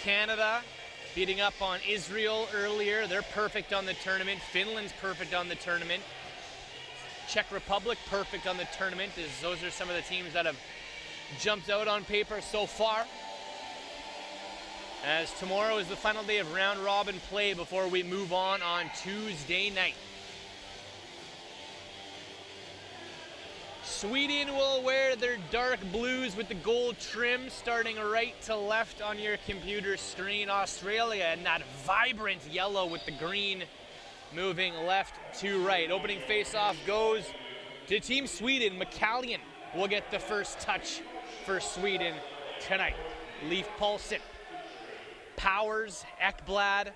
Canada beating up on Israel earlier. They're perfect on the tournament. Finland's perfect on the tournament. Czech Republic perfect on the tournament. Those are some of the teams that have jumped out on paper so far. As tomorrow is the final day of round robin play before we move on Tuesday night. Sweden will wear their dark blues with the gold trim starting right to left on your computer screen. Australia in that vibrant yellow with the green moving left to right. Opening face-off goes to Team Sweden. McCallion will get the first touch for Sweden tonight. Leif Paulsen, Powers, Ekblad.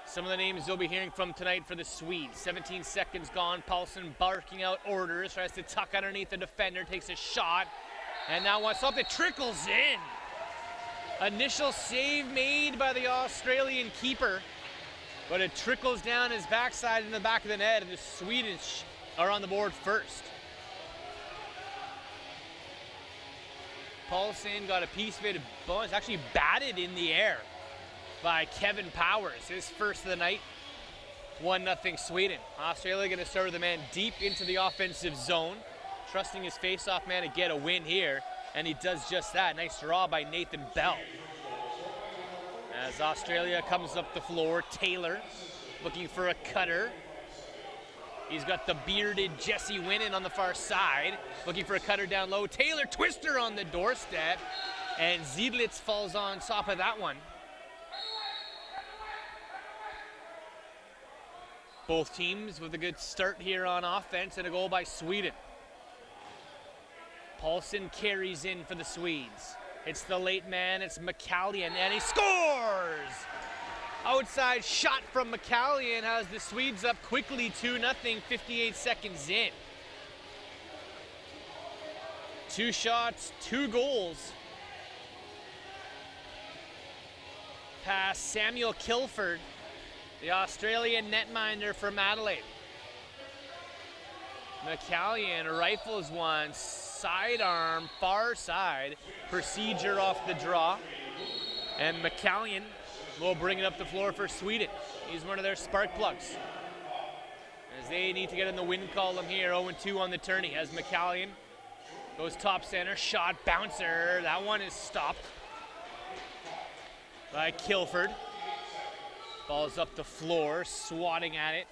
Some of the names you'll be hearing from tonight for the Swedes. 17 seconds gone. Paulsen barking out orders, tries to tuck underneath the defender, takes a shot, and now wants something, trickles in. Initial save made by the Australian keeper, but it trickles down his backside in the back of the net, and the Swedes are on the board first. Paulsen got a piece of it, but it's actually batted in the air by Kevin Powers, his first of the night. 1-0 Sweden. Australia going to start with a man deep into the offensive zone, trusting his face-off man to get a win here, and he does just that. Nice draw by Nathan Bell. As Australia comes up the floor, Taylor looking for a cutter. He's got the bearded Jesse Winnan on the far side, looking for a cutter down low. Taylor twister on the doorstep, and Ziedlitz falls on top of that one. Both teams with a good start here on offense and a goal by Sweden. Paulsen carries in for the Swedes. It's the late man, it's McCallion, and he scores! Outside shot from McCallion has the Swedes up quickly 2-0, 58 seconds in. 2 shots, 2 goals. Pass Samuel Kilford, the Australian netminder from Adelaide. McCallion rifles one, sidearm, far side, procedure off the draw. And McCallion will bring it up the floor for Sweden. He's one of their spark plugs, as they need to get in the win column here. 0-2 on the tourney as McCallion goes top center, shot, bouncer. That one is stopped by Kilford. Ball's up the floor, swatting at it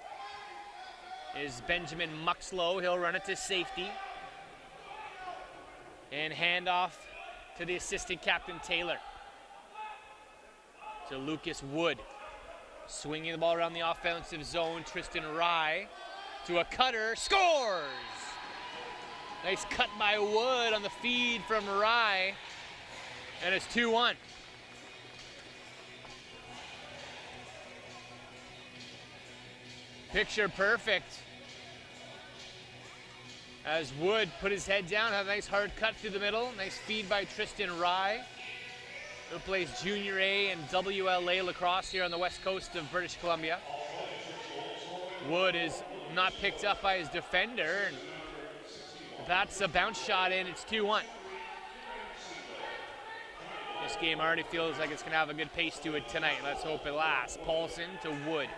is Benjamin Muxlow. He'll run it to safety. And handoff to the assistant captain Taylor. To Lucas Wood. Swinging the ball around the offensive zone, Tristan Rye to a cutter, scores! Nice cut by Wood on the feed from Rye. And it's 2-1. Picture perfect. As Wood put his head down, had a nice hard cut through the middle. Nice feed by Tristan Rye, who plays Junior A and WLA lacrosse here on the west coast of British Columbia. Wood is not picked up by his defender, and that's a bounce shot in. It's 2-1. This game already feels like it's going to have a good pace to it tonight. Let's hope it lasts. Paulsen to Wood.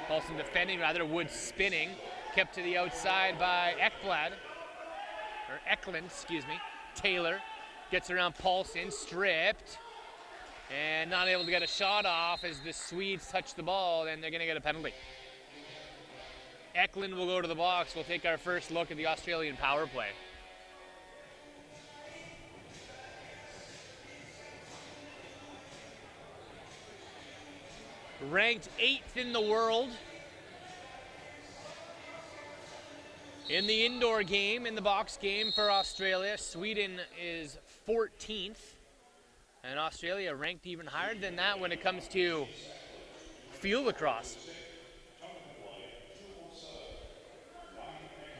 Paulsen defending, rather, Wood spinning. Kept to the outside by Ekblad. Or Eklund, excuse me. Taylor gets around Paulsen, stripped. And not able to get a shot off as the Swedes touch the ball, and they're going to get a penalty. Eklund will go to the box. We'll take our first look at the Australian power play. Ranked 8th in the world in the indoor game, in the box game for Australia. Sweden is 14th, and Australia ranked even higher than that when it comes to field lacrosse,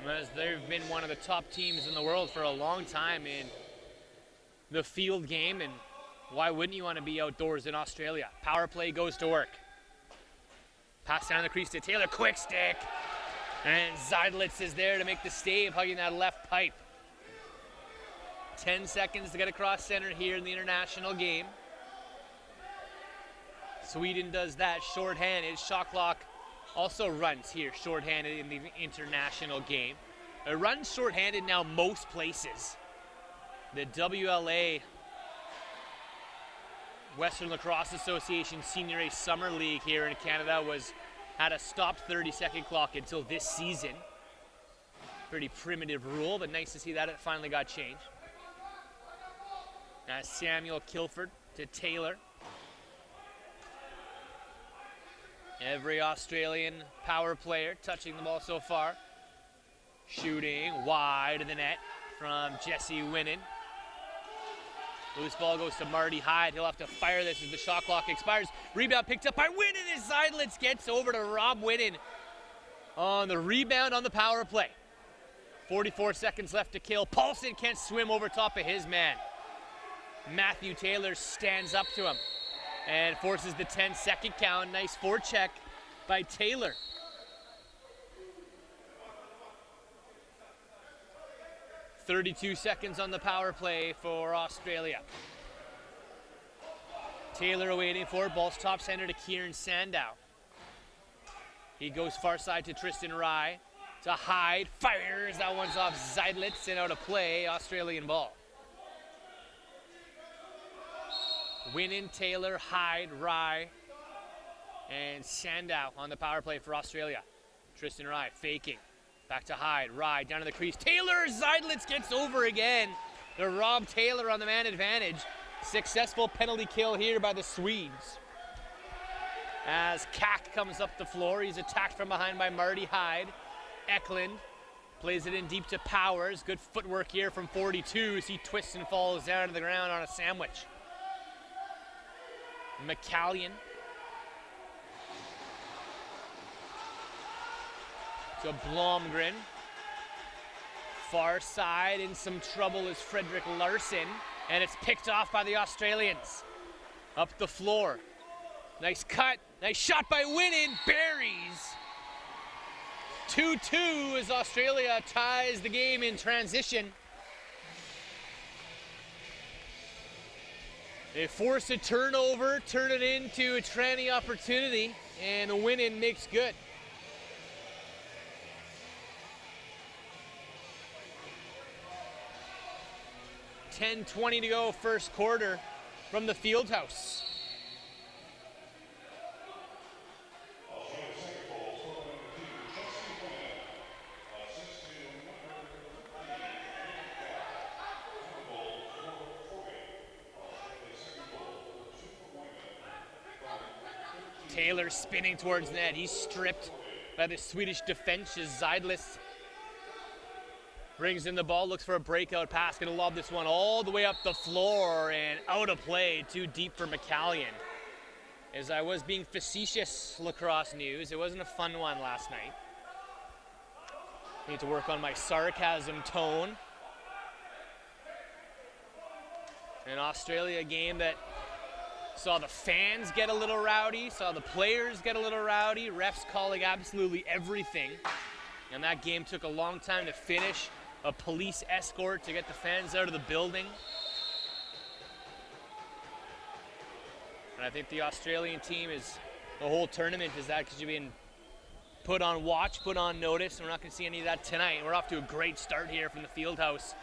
as they've been one of the top teams in the world for a long time in the field game, and why wouldn't you want to be outdoors in Australia? Power play goes to work. Pass down the crease to Taylor, quick stick. And Ziedlitz is there to make the stave, hugging that left pipe. 10 seconds to get across center here in the international game. Sweden does that shorthanded. Shot clock also runs here shorthanded in the international game. It runs shorthanded now most places. The WLA, Western Lacrosse Association Senior A Summer League here in Canada, had a stopped 30-second clock until this season. Pretty primitive rule, but nice to see that it finally got changed. Samuel Kilford to Taylor. Every Australian power player touching the ball so far. Shooting wide of the net from Jesse Winnan. Loose ball goes to Marty Hyde. He'll have to fire this as the shot clock expires. Rebound picked up by Winnan as Seidlitz gets over to Rob Winnan on the rebound on the power play. 44 seconds left to kill. Paulson can't swim over top of his man. Matthew Taylor stands up to him and forces the 10-second count. Nice forecheck by Taylor. .32 seconds on the power play for Australia. Taylor waiting for it. Ball's top center to Kieran Sandow. He goes far side to Tristan Rye. To Hyde. Fires. That one's off Seidlitz and out of play. Australian ball. Winnan, Taylor, Hyde, Rye, and Sandow on the power play for Australia. Tristan Rye faking. Back to Hyde. Rye down to the crease. Taylor! Seidlitz gets over again. To Rob Taylor on the man advantage. Successful penalty kill here by the Swedes. As Kack comes up the floor, he's attacked from behind by Marty Hyde. Eklund plays it in deep to Powers. Good footwork here from 42 as he twists and falls down to the ground on a sandwich. McCallion. To Blomgren. Far side in some trouble is Frederick Larson, and it's picked off by the Australians. Up the floor. Nice cut. Nice shot by Winnan. Buries. 2-2 as Australia ties the game in transition. They force a turnover, turn it into a tranny opportunity, and Winnan makes good. 10:20 to go, first quarter from the field house. Taylor spinning towards net. He's stripped by the Swedish defense as Seidlitz brings in the ball, looks for a breakout pass, gonna lob this one all the way up the floor and out of play, too deep for McCallion. As I was being facetious, Lacrosse News, it wasn't a fun one last night. Need to work on my sarcasm tone. An Australia game that saw the fans get a little rowdy, saw the players get a little rowdy, refs calling absolutely everything. And that game took a long time to finish. A police escort to get the fans out of the building. And I think the Australian team is, the whole tournament is that because you've been put on watch, put on notice, and we're not going to see any of that tonight. We're off to a great start here from the field house.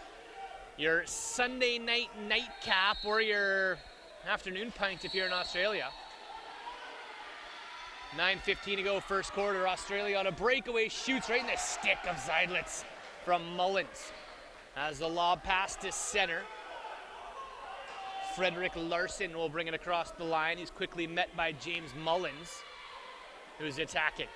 Your Sunday night nightcap or your afternoon pint if you're in Australia. 9:15 to go, first quarter. Australia on a breakaway, shoots right in the stick of Seidlitz from Mullins. As the lob pass to center. Frederick Larson will bring it across the line. He's quickly met by James Mullins, who's attacking.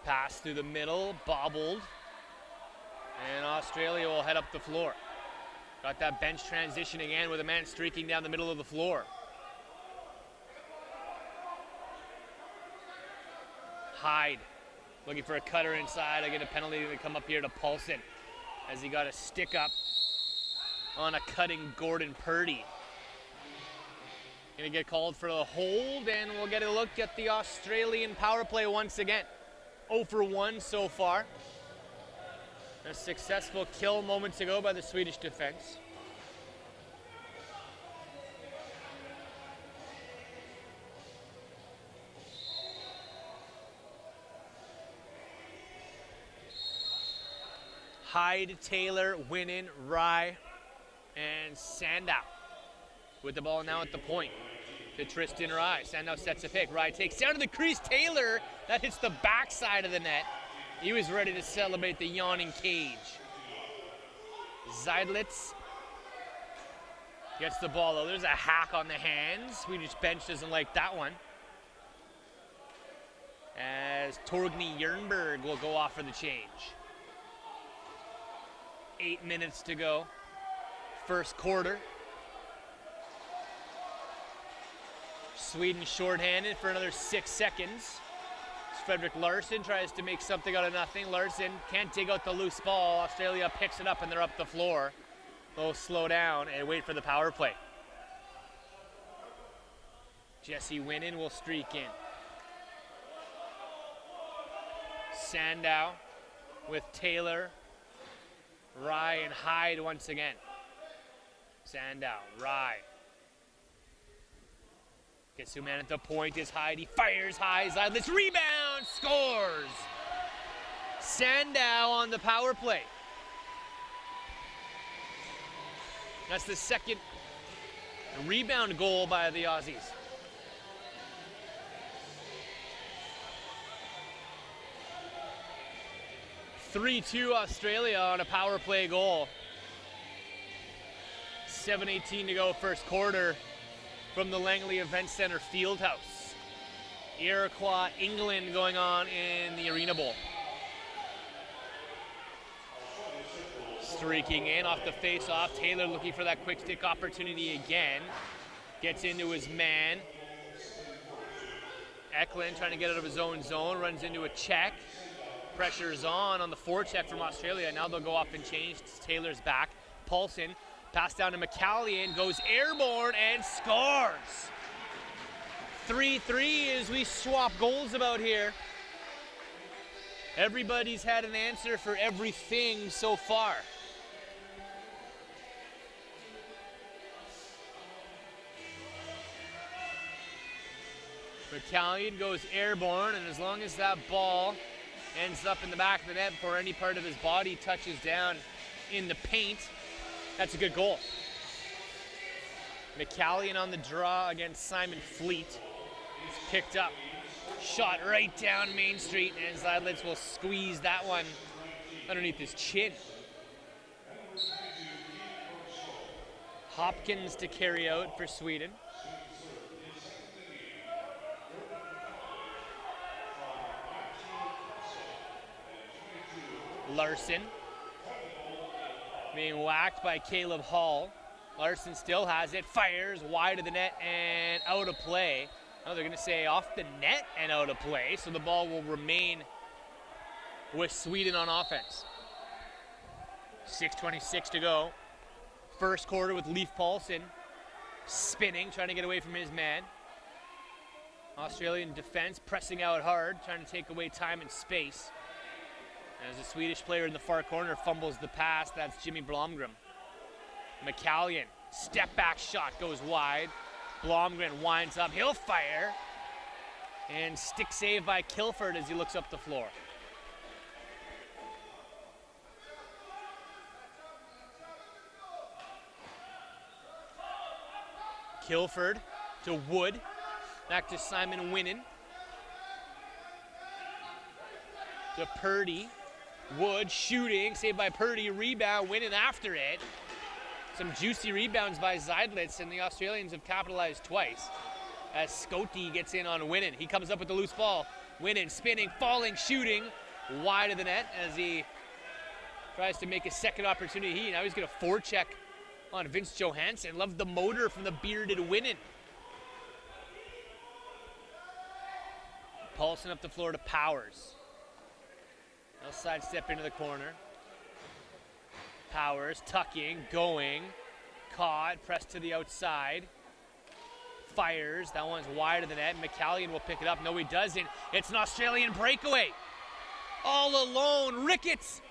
Pass through the middle, bobbled. And Australia will head up the floor. Got that bench transition again with a man streaking down the middle of the floor. Hyde looking for a cutter inside. I get a penalty to come up here to Paulson as he got a stick up on a cutting Gordon Purdy. Gonna get called for the hold, and we'll get a look at the Australian power play once again. 0 for 1 so far. A successful kill moments ago by the Swedish defense. Hyde, Taylor, Winnan, Rye, and Sandow. With the ball now at the point to Tristan Rye. Sandow sets a pick. Rye takes down to the crease. Taylor, that hits the backside of the net. He was ready to celebrate the yawning cage. Zeidlitz gets the ball though. There's a hack on the hands. Swedish bench doesn't like that one. As Torgny Jernberg will go off for the change. 8 minutes to go. First quarter. Sweden shorthanded for another 6 seconds. Fredrik Larsson tries to make something out of nothing. Larsson can't dig out the loose ball. Australia picks it up and they're up the floor. They'll slow down and wait for the power play. Jesse Winnan will streak in. Sandow with Taylor, Rye, and Hyde once again. Sandow, Rye. Gets two man at the point is Hyde. He fires high. Zeidlitz rebound, scores. Sandow on the power play. That's the second rebound goal by the Aussies. (3-2) Australia on a power play goal. 7:18 to go, first quarter. From the Langley Event Center Fieldhouse. Iroquois, England going on in the Arena Bowl. Streaking in off the face-off. Taylor looking for that quick stick opportunity again. Gets into his man. Eklund trying to get out of his own zone. Runs into a check. Pressure's on the forecheck from Australia. Now they'll go off and change. Taylor's back. Paulson. Pass down to McCallion, goes airborne and scores. 3-3 as we swap goals about here. Everybody's had an answer for everything so far. McCallion goes airborne, and as long as that ball ends up in the back of the net before any part of his body touches down in the paint, that's a good goal. McCallion on the draw against Simon Fleet. He's picked up. Shot right down Main Street, and Zeidlitz will squeeze that one underneath his chin. Hopkins to carry out for Sweden. Larsson being whacked by Caleb Hall. Larsson still has it, fires wide of the net and out of play. Oh, they're going to say off the net and out of play, so the ball will remain with Sweden on offense. 6:26 to go. First quarter with Leif Paulsen spinning, trying to get away from his man. Australian defense pressing out hard, trying to take away time and space. As a Swedish player in the far corner fumbles the pass, that's Jimmy Blomgren. McCallion, step back shot goes wide. Blomgren winds up, he'll fire. And stick save by Kilford as he looks up the floor. Kilford to Wood, back to Simon Winnan. To Purdy. Wood shooting, saved by Purdy, rebound, Winnan after it. Some juicy rebounds by Zeidlitz, and the Australians have capitalized twice. As Scotty gets in on Winnan. He comes up with the loose ball. Winnan spinning, falling, shooting, wide of the net as he tries to make a second opportunity. Now he's going to forecheck on Vince Johansson. Love the motor from the bearded Winnan. Paulson up the floor to Powers. They'll sidestep into the corner. Powers tucking, going, caught, pressed to the outside. Fires, that one's wide of the net. McCallion will pick it up. No, he doesn't. It's an Australian breakaway. All alone, Ricketts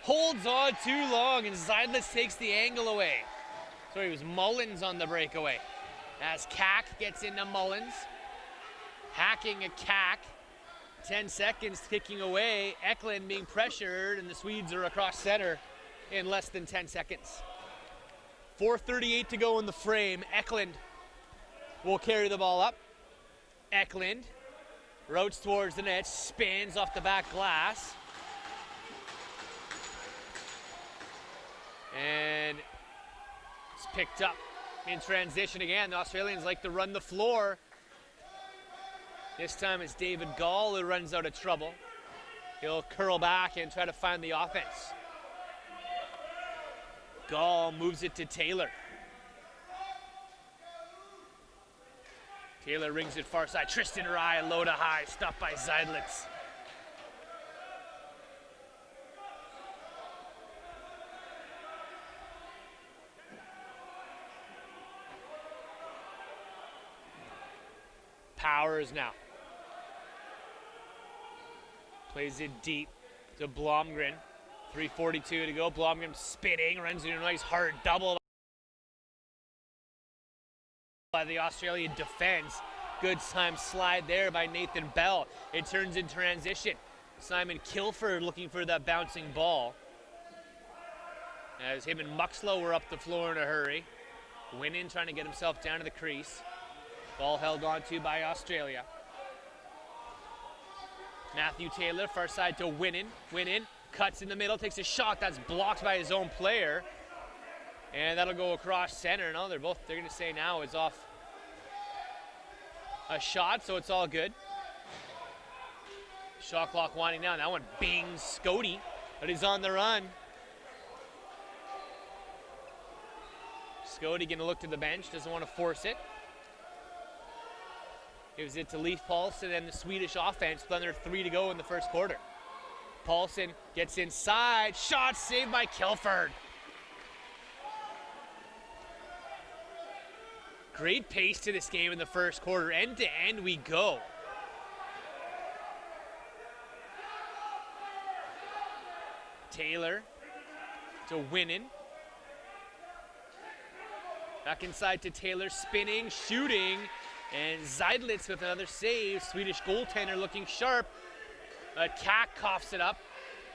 Holds on too long, and Zeidlitz takes the angle away. Sorry, it was Mullins on the breakaway. As Kack gets into Mullins. Hacking a Kack. 10 seconds ticking away. Eklund being pressured, and the Swedes are across center in less than 10 seconds. 4:38 to go in the frame. Eklund will carry the ball up. Eklund routes towards the net, spins off the back glass. And it's picked up in transition again. The Australians like to run the floor. This time it's David Gall who runs out of trouble. He'll curl back and try to find the offense. Gall moves it to Taylor. Taylor rings it far side. Tristan Rye, low to high, stopped by Zeidlitz. Powers now. Plays it deep to Blomgren. 3:42 to go. Blomgren spinning, runs into a nice hard double by the Australian defense. Good time slide there by Nathan Bell. It turns in transition. Simon Kilford looking for that bouncing ball. As him and Muxlow were up the floor in a hurry. Winning, trying to get himself down to the crease. Ball held on to by Australia. Matthew Taylor, far side to Winnin. Winnin cuts in the middle, takes a shot that's blocked by his own player. And that'll go across center. No, they're going to say now it's off a shot, so it's all good. Shot clock winding down. That one bings Scotty, but he's on the run. Scotty going to look to the bench, doesn't want to force it. Gives it to Leif Paulsen and the Swedish offense with under 3 to go in the first quarter. Paulsen gets inside. Shot saved by Kilford. Great pace to this game in the first quarter. End to end we go. Taylor to Winnin. Back inside to Taylor, spinning, shooting. And Zeidlitz with another save. Swedish goaltender looking sharp. But Kack coughs it up.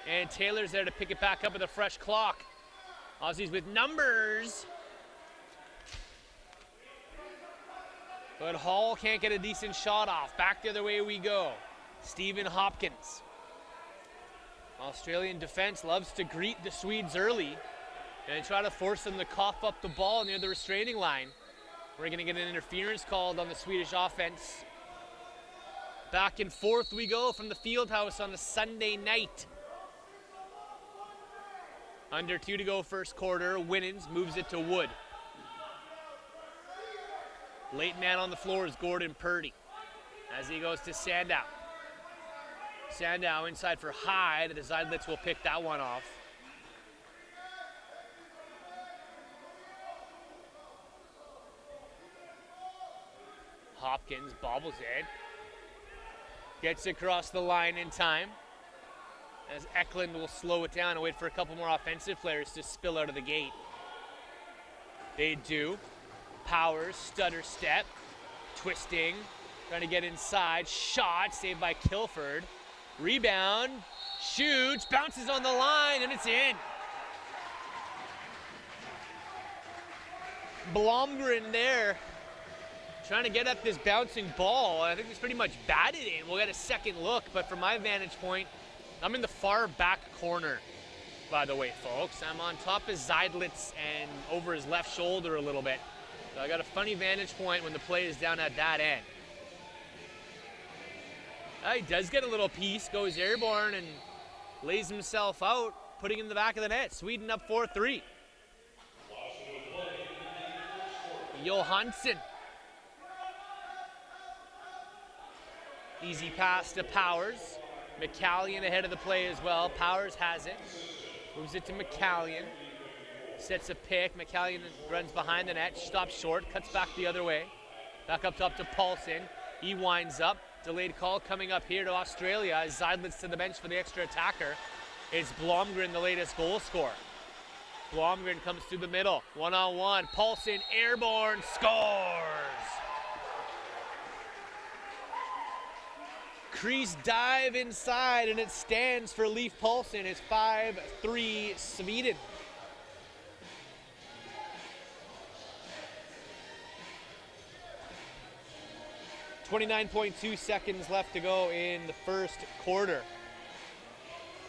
And Taylor's there to pick it back up with a fresh clock. Aussies with numbers. But Hall can't get a decent shot off. Back the other way we go. Stephen Hopkins. Australian defense loves to greet the Swedes early and try to force them to cough up the ball near the restraining line. We're going to get an interference called on the Swedish offense. Back and forth we go from the Fieldhouse on a Sunday night. Under 2 to go first quarter. Winnins moves it to Wood. Late man on the floor is Gordon Purdy as he goes to Sandow. Sandow inside for Hyde. The Zeidlitz will pick that one off. Hopkins bobbles it. Gets across the line in time. As Eklund will slow it down and wait for a couple more offensive players to spill out of the gate. They do. Powers, stutter step. Twisting. Trying to get inside. Shot saved by Kilford. Rebound. Shoots. Bounces on the line and it's in. Blomgren there. Trying to get at this bouncing ball. I think it's pretty much batted in. We'll get a second look, but from my vantage point, I'm in the far back corner, by the way, folks. I'm on top of Zeidlitz and over his left shoulder a little bit. So I got a funny vantage point when the play is down at that end. He does get a little piece, goes airborne and lays himself out, putting in the back of the net. Sweden up 4-3. Johansson. Easy pass to Powers. McCallion ahead of the play as well. Powers has it. Moves it to McCallion. Sets a pick. McCallion runs behind the net. Stops short. Cuts back the other way. Back up top to Paulsen. He winds up. Delayed call coming up here to Australia. Zeidlitz to the bench for the extra attacker. It's Blomgren, the latest goal scorer. Blomgren comes through the middle, one-on-one. Paulson, airborne, scores! Crease dive inside, and it stands for Leif Paulson. It's 5-3 Sweden. .2 seconds left to go in the first quarter.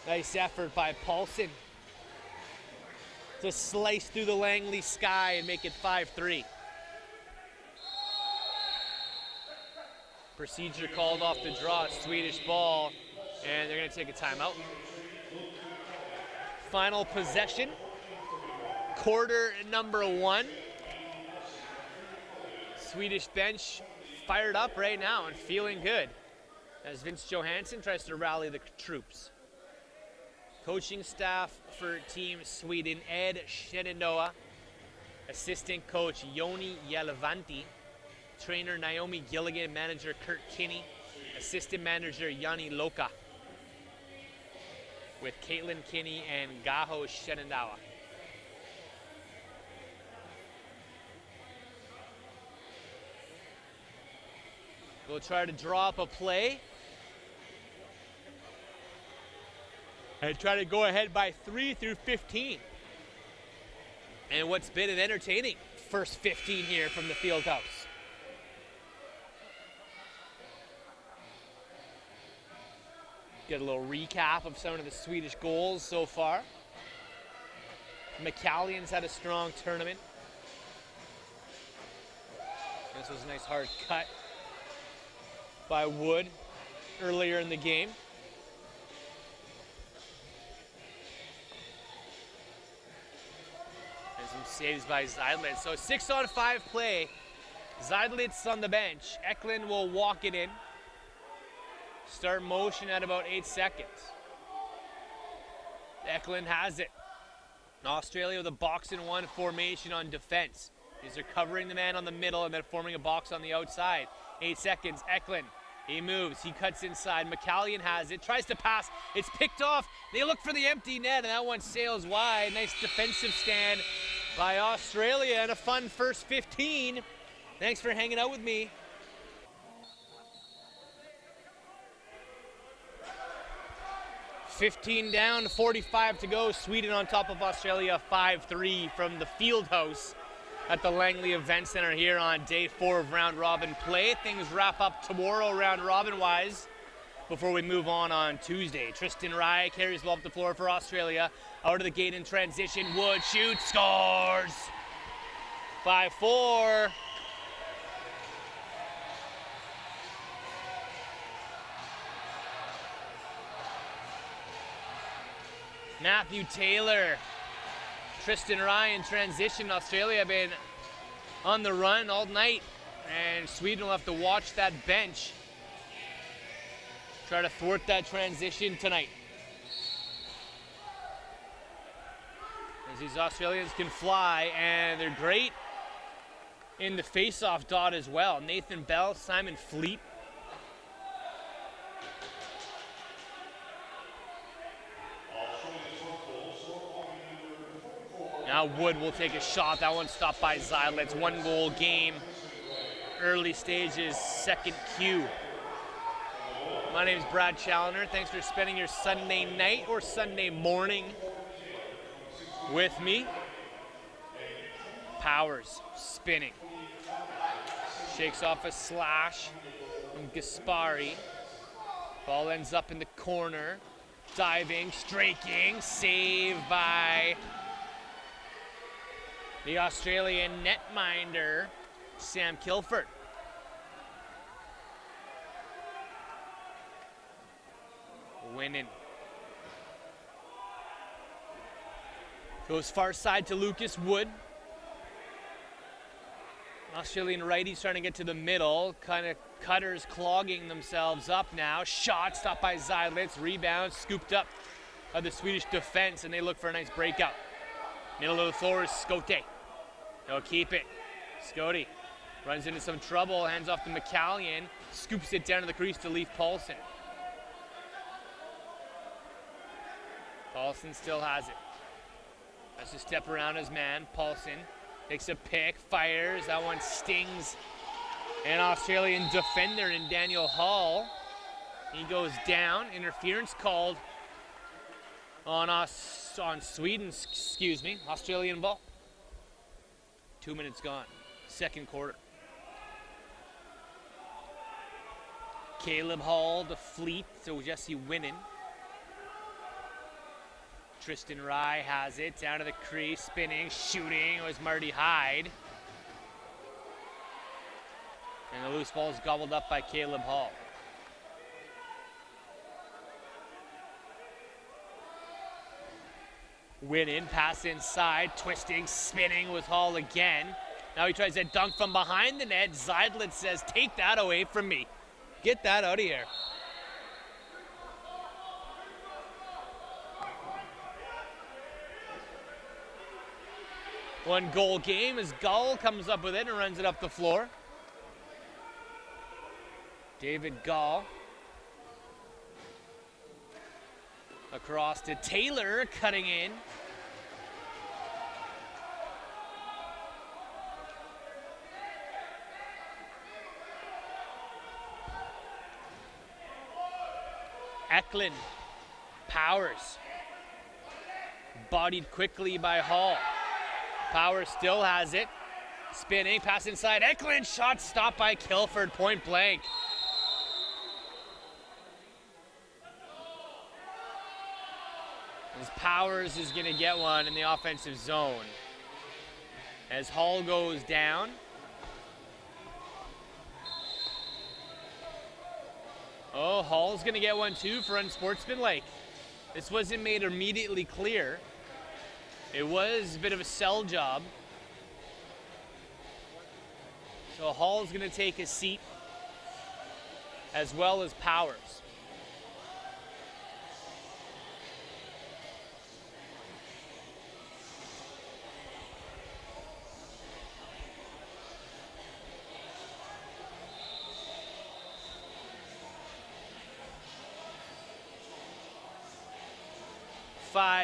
Nice effort by Paulson to slice through the Langley sky and make it 5-3. Procedure called off the draw, Swedish ball, and they're going to take a timeout. Final possession, quarter number 1. Swedish bench fired up right now and feeling good as Vince Johansson tries to rally the troops. Coaching staff for Team Sweden, Ed Shenandoah. Assistant coach, Joni Jelevanti. Trainer, Naomi Gilligan. Manager, Kurt Kinney. Assistant manager, Yanni Loka. With Caitlin Kinney and Gaho Shenandoah. We'll try to draw up a play. And try to go ahead by 3 through 15. And what's been an entertaining first 15 here from the field house. Get a little recap of some of the Swedish goals so far. McCallion's had a strong tournament. This was a nice hard cut by Wood earlier in the game. And some saves by Zeidlitz. So 6-on-5 play. Zeidlitz on the bench. Eklund will walk it in. Start motion at about 8 seconds. Eklund has it. Australia with a box-and-one formation on defense. These are covering the man on the middle and then forming a box on the outside. 8 seconds. Eklund. He moves, he cuts inside. McCallion has it, tries to pass. It's picked off. They look for the empty net, and that one sails wide. Nice defensive stand by Australia and a fun first 15. Thanks for hanging out with me. $15 down, 45 to go. Sweden on top of Australia, 5-3 from the field house at the Langley Event Center here on day 4 of round robin play. Things wrap up tomorrow round robin wise before we move on Tuesday. Tristan Rye carries the ball up the floor for Australia. Out of the gate in transition. Wood shoots, scores. 5-4. Matthew Taylor. Tristan Rye in transition. Australia have been on the run all night, and Sweden will have to watch that bench try to thwart that transition tonight. As these Australians can fly, and they're great in the face-off dot as well. Nathan Bell, Simon Fleet. Now Wood will take a shot. That one stopped by Zeidlitz. 1-goal game. Early stages, second cue. My name is Brad Challoner. Thanks for spending your Sunday night or Sunday morning with me. Powers spinning. Shakes off a slash from Gaspari. Ball ends up in the corner. Diving, striking, save by the Australian netminder, Sam Kilford. Winning. Goes far side to Lucas Wood. Australian righties trying to get to the middle. Kind of cutters clogging themselves up now. Shot stopped by Zeidlitz. Rebound scooped up by the Swedish defense, and they look for a nice breakout. Middle of the floor is Skote. He'll keep it. Skote runs into some trouble, hands off to McCallion, scoops it down to the crease to Leif Paulson. Paulson still has it. Has to step around his man. Paulson takes a pick, fires. That one stings an Australian defender in Daniel Hall. He goes down. Interference called on Sweden, Australian ball. 2 minutes gone. Second quarter. Caleb Hall to Fleet, so Jesse Winnan. Tristan Rye has it, down to the crease, spinning, shooting. It was Marty Hyde. And the loose ball is gobbled up by Caleb Hall. Winnan, pass inside, twisting, spinning with Hall again. Now he tries that dunk from behind the net. Zeidlitz says, take that away from me. Get that out of here. One goal game as Gull comes up with it and runs it up the floor. David Gall. Across to Taylor, cutting in. Eklund, Powers. Bodied quickly by Hall. Powers still has it. Spinning, pass inside. Eklund, shot stopped by Kilford, point blank. As Powers is going to get one in the offensive zone. As Hall goes down. Oh, Hall's going to get one too for unsportsmanlike. This wasn't made immediately clear. It was a bit of a sell job. So Hall's going to take a seat as well as Powers.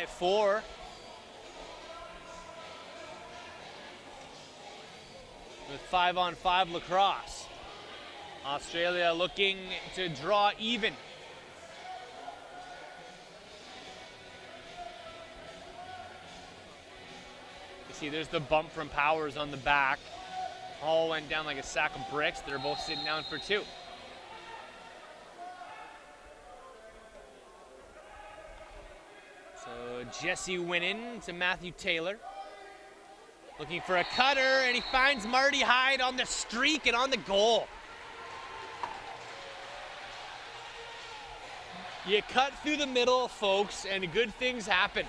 Four. With 5-on-5 lacrosse. Australia looking to draw even. You see there's the bump from Powers on the back. Hall went down like a sack of bricks. They're both sitting down for two. So Jesse Winnan to Matthew Taylor. Looking for a cutter, and he finds Marty Hyde on the streak and on the goal. You cut through the middle, folks, and good things happen.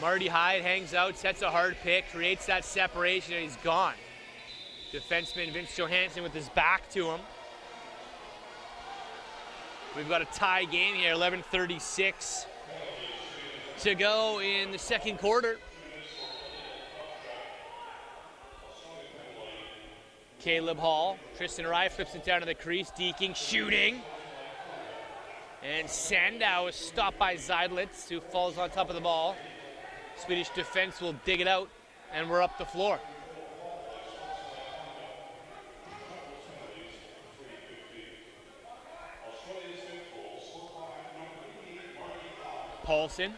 Marty Hyde hangs out, sets a hard pick, creates that separation, and he's gone. Defenseman Vince Johansson with his back to him. We've got a tie game here, 11:36 to go in the second quarter. Caleb Hall, Tristan Rye flips it down to the crease, deking, shooting. And Sandow is stopped by Zeidlitz, who falls on top of the ball. Swedish defense will dig it out, and we're up the floor. Paulson.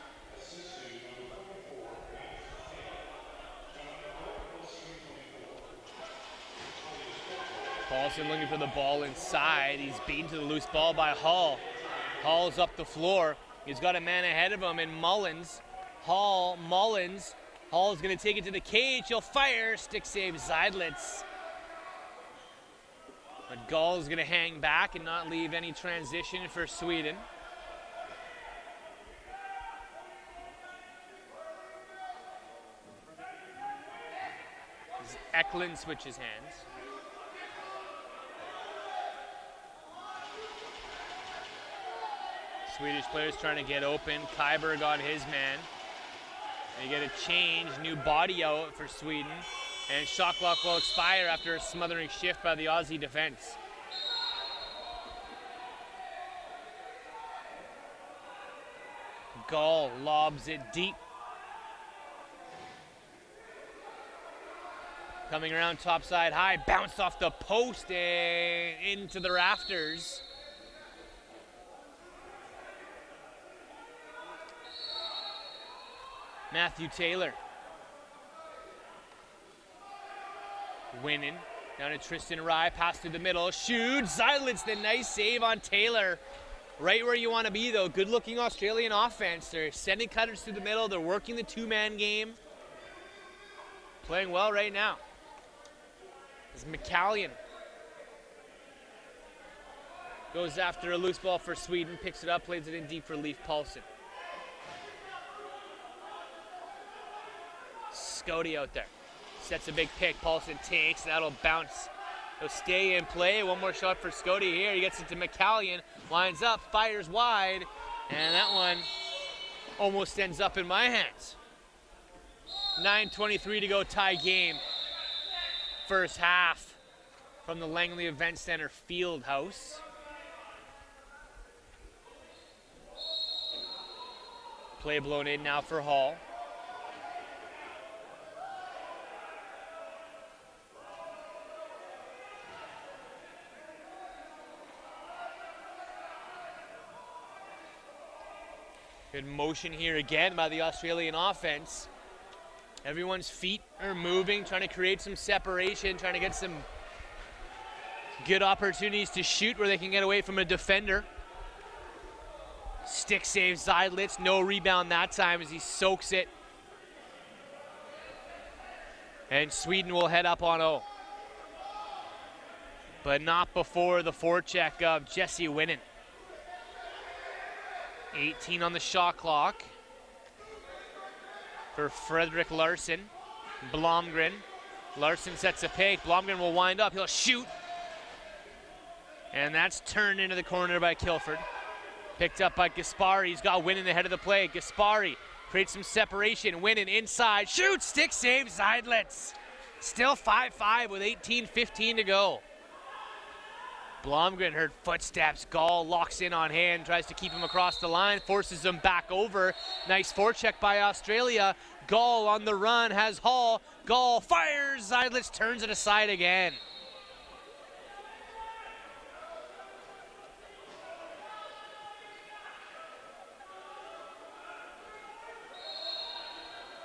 Paulson looking for the ball inside. He's beaten to the loose ball by Hall. Hall's up the floor. He's got a man ahead of him in Mullins. Mullins. Hall's going to take it to the cage. He'll fire. Stick save Zeidlitz. But Gall's going to hang back and not leave any transition for Sweden. Eklund switches hands. Swedish players trying to get open. Kyberg on his man. They get a change, new body out for Sweden. And shot clock will expire after a smothering shift by the Aussie defense. Gall lobs it deep. Coming around topside high, bounced off the post and into the rafters. Matthew Taylor. Winning. Down to Tristan Rye, pass through the middle, shoots, Seidlitz, the nice save on Taylor. Right where you want to be though, good looking Australian offense. They're sending cutters through the middle, they're working the two-man game. Playing well right now. As McCallion goes after a loose ball for Sweden, picks it up, plays it in deep for Leif Paulsen. Scotty out there. Sets a big pick. Paulsen takes. That'll bounce. He'll stay in play. One more shot for Scotty here. He gets it to McCallion. Lines up. Fires wide. And that one almost ends up in my hands. 9:23 to go. Tie game. First half from the Langley Event Center field house. Play blown in now for Hall. Good motion here again by the Australian offense. Everyone's feet are moving, trying to create some separation, trying to get some good opportunities to shoot where they can get away from a defender. Stick save Seidlitz, no rebound that time as he soaks it. And Sweden will head up on O. But not before the forecheck of Jesse Winnan. 18 on the shot clock for Fredrik Larsson. Blomgren. Larsson sets a pick. Blomgren will wind up. He'll shoot. And that's turned into the corner by Kilford. Picked up by Gaspari. He's got Winnan ahead of the play. Gaspari creates some separation. Winnan inside. Shoots. Stick save Seidlitz. Still 5-5 with 18:15 to go. Blomgren heard footsteps. Gall locks in on hand, tries to keep him across the line, forces him back over. Nice forecheck by Australia. Gall on the run, has Hall. Gall fires. Seidlitz turns it aside again.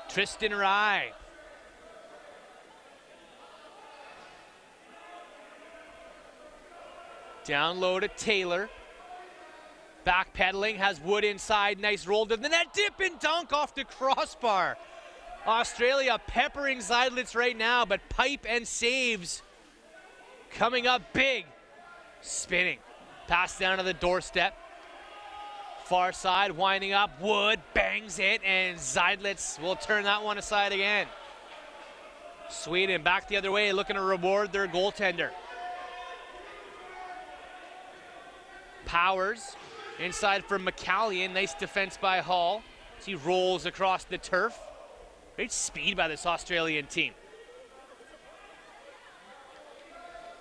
Tristan Rye. Down low to Taylor. Backpedaling, has Wood inside. Nice roll to the net. Dip and dunk off the crossbar. Australia peppering Seidlitz right now, but pipe and saves coming up big. Spinning. Pass down to the doorstep. Far side, winding up. Wood bangs it, and Seidlitz will turn that one aside again. Sweden back the other way, looking to reward their goaltender. Powers inside for McCallion. Nice defense by Hall as he rolls across the turf. Great speed by this Australian team.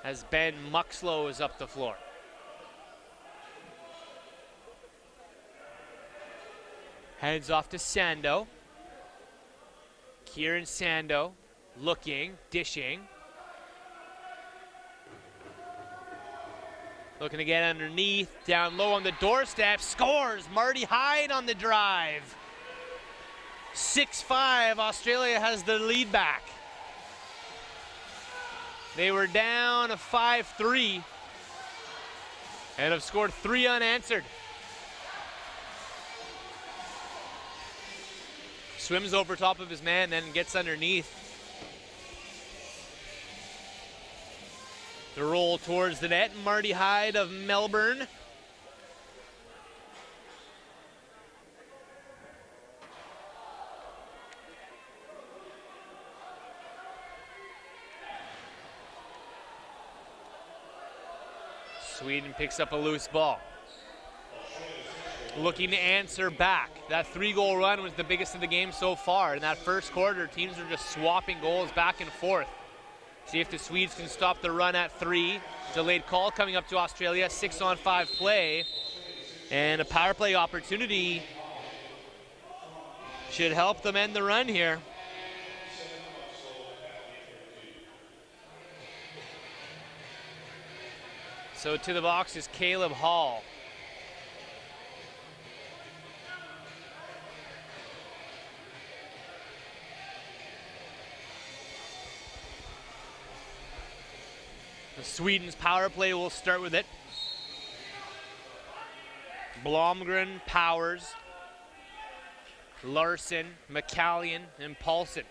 As Ben Muxlow is up the floor. Heads off to Sando. Kieran Sando looking, dishing. Looking to get underneath, down low on the doorstep, scores! Marty Hyde on the drive. 6-5, Australia has the lead back. They were down 5-3 and have scored 3 unanswered. Swims over top of his man, then gets underneath. The roll towards the net, Marty Hyde of Melbourne. Sweden picks up a loose ball. looking to answer back. That 3-goal run was the biggest of the game so far. In that first quarter, teams were just swapping goals back and forth. See if the Swedes can stop the run at 3. Delayed call coming up to Australia, 6-on-5 play. And a power play opportunity should help them end the run here. So to the box is Caleb Hall. Sweden's power play will start with it. Blomgren, Powers, Larson, McCallion, and Paulson.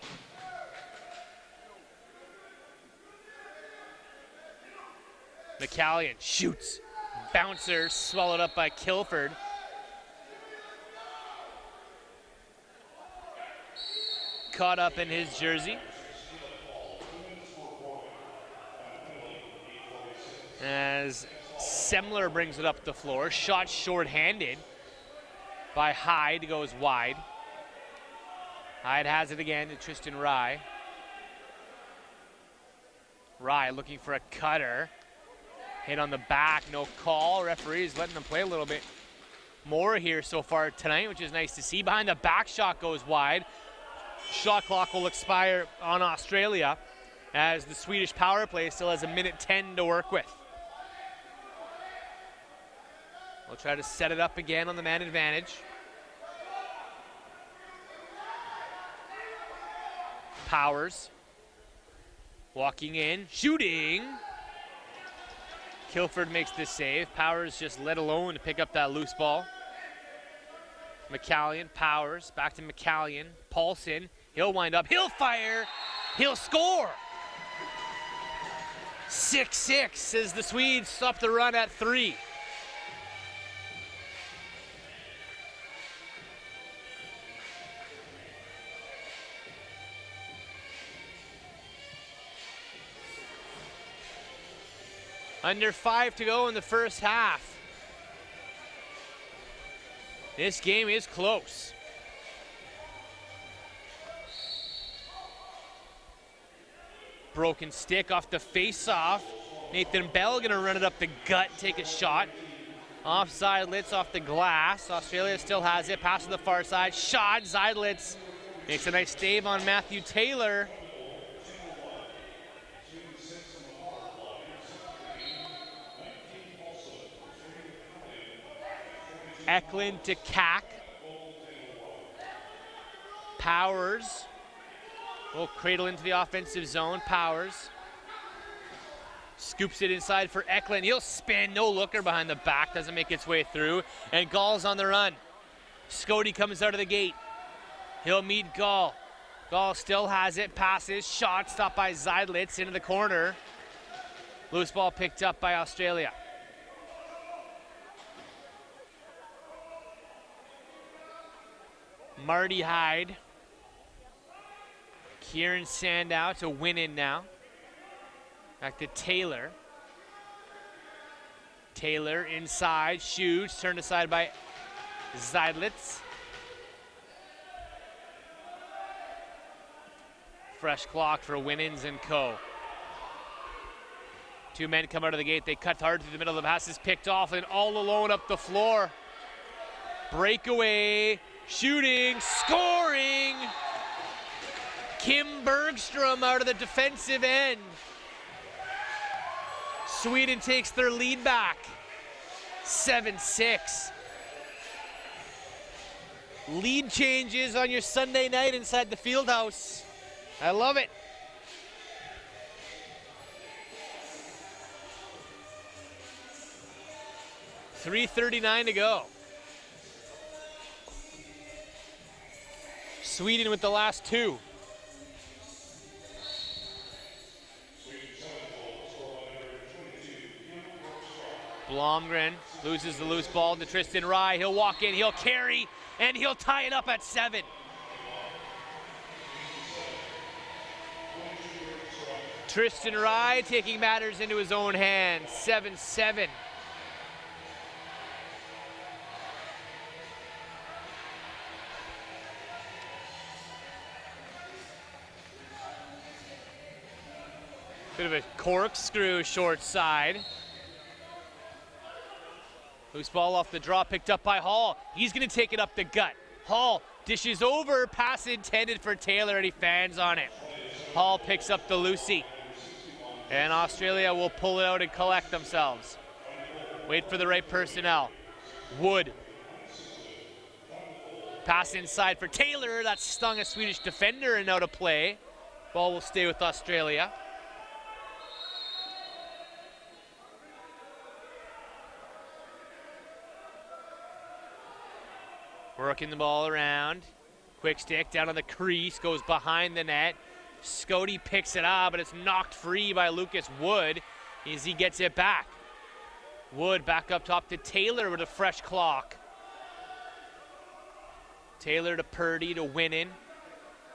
McCallion shoots. Bouncer swallowed up by Kilford. Caught up in his jersey. As Semler brings it up the floor. Shot short-handed by Hyde, goes wide. Hyde has it again to Tristan Rye. Rye looking for a cutter. Hit on the back, no call. Referee's letting them play a little bit more here so far tonight, which is nice to see. Behind the back, shot goes wide. Shot clock will expire on Australia as the Swedish power play still has 1:10 to work with. We'll try to set it up again on the man advantage. Powers walking in, shooting. Kilford makes this save. Powers just let alone to pick up that loose ball. McCallion, Powers, back to McCallion. Paulson, he'll wind up, he'll fire, he'll score. 6-6 as the Swedes stop the run at 3. Under 5 to go in the first half. This game is close. Broken stick off the face-off. Nathan Bell gonna run it up the gut, take a shot. Offside Litz off the glass. Australia still has it, pass to the far side. Shot, Zeidlitz makes a nice save on Matthew Taylor. Eklund to Kack. Powers will cradle into the offensive zone. Powers scoops it inside for Eklund. He'll spin, no looker behind the back, doesn't make its way through. And Gall's on the run. Scotty comes out of the gate. He'll meet Gall. Gall still has it, passes, shot, stopped by Zeidlitz into the corner. Loose ball picked up by Australia. Marty Hyde. Kieran Sandow to win in now. Back to Taylor. Taylor inside, shoots, turned aside by Zeidlitz. Fresh clock for Winans and Co. Two men come out of the gate, they cut hard through the middle, the pass is picked off and all alone up the floor. Breakaway. Shooting, scoring! Kim Bergstrom out of the defensive end. Sweden takes their lead back. 7-6. Lead changes on your Sunday night inside the Fieldhouse. I love it. .339 to go. Sweden with the last 2. Blomgren loses the loose ball to Tristan Rye. He'll walk in, he'll carry, and he'll tie it up at 7. Tristan Rye taking matters into his own hands. 7-7. Bit of a corkscrew short side. Loose ball off the draw, picked up by Hall. He's going to take it up the gut. Hall dishes over, pass intended for Taylor, and he fans on it. Hall picks up the loosey. And Australia will pull it out and collect themselves. Wait for the right personnel. Wood. Pass inside for Taylor. That stung a Swedish defender and out of play. Ball will stay with Australia. Working the ball around. Quick stick down on the crease, goes behind the net. Scotty picks it up, but it's knocked free by Lucas Wood as he gets it back. Wood back up top to Taylor with a fresh clock. Taylor to Purdy to Winnan.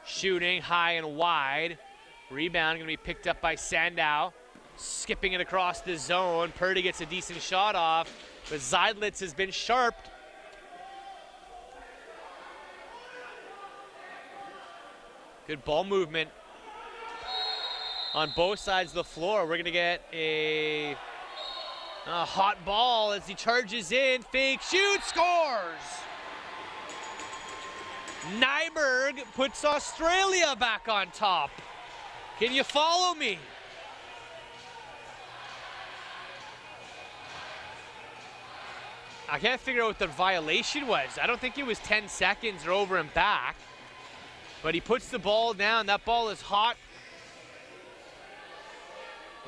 Shooting high and wide. Rebound going to be picked up by Sandow. Skipping it across the zone. Purdy gets a decent shot off, but Zeidlitz has been sharped. Good ball movement on both sides of the floor. We're going to get a hot ball as he charges in. Fake shoot, scores! Nyberg puts Australia back on top. Can you follow me? I can't figure out what the violation was. I don't think it was 10 seconds or over and back. But he puts the ball down. That ball is hot.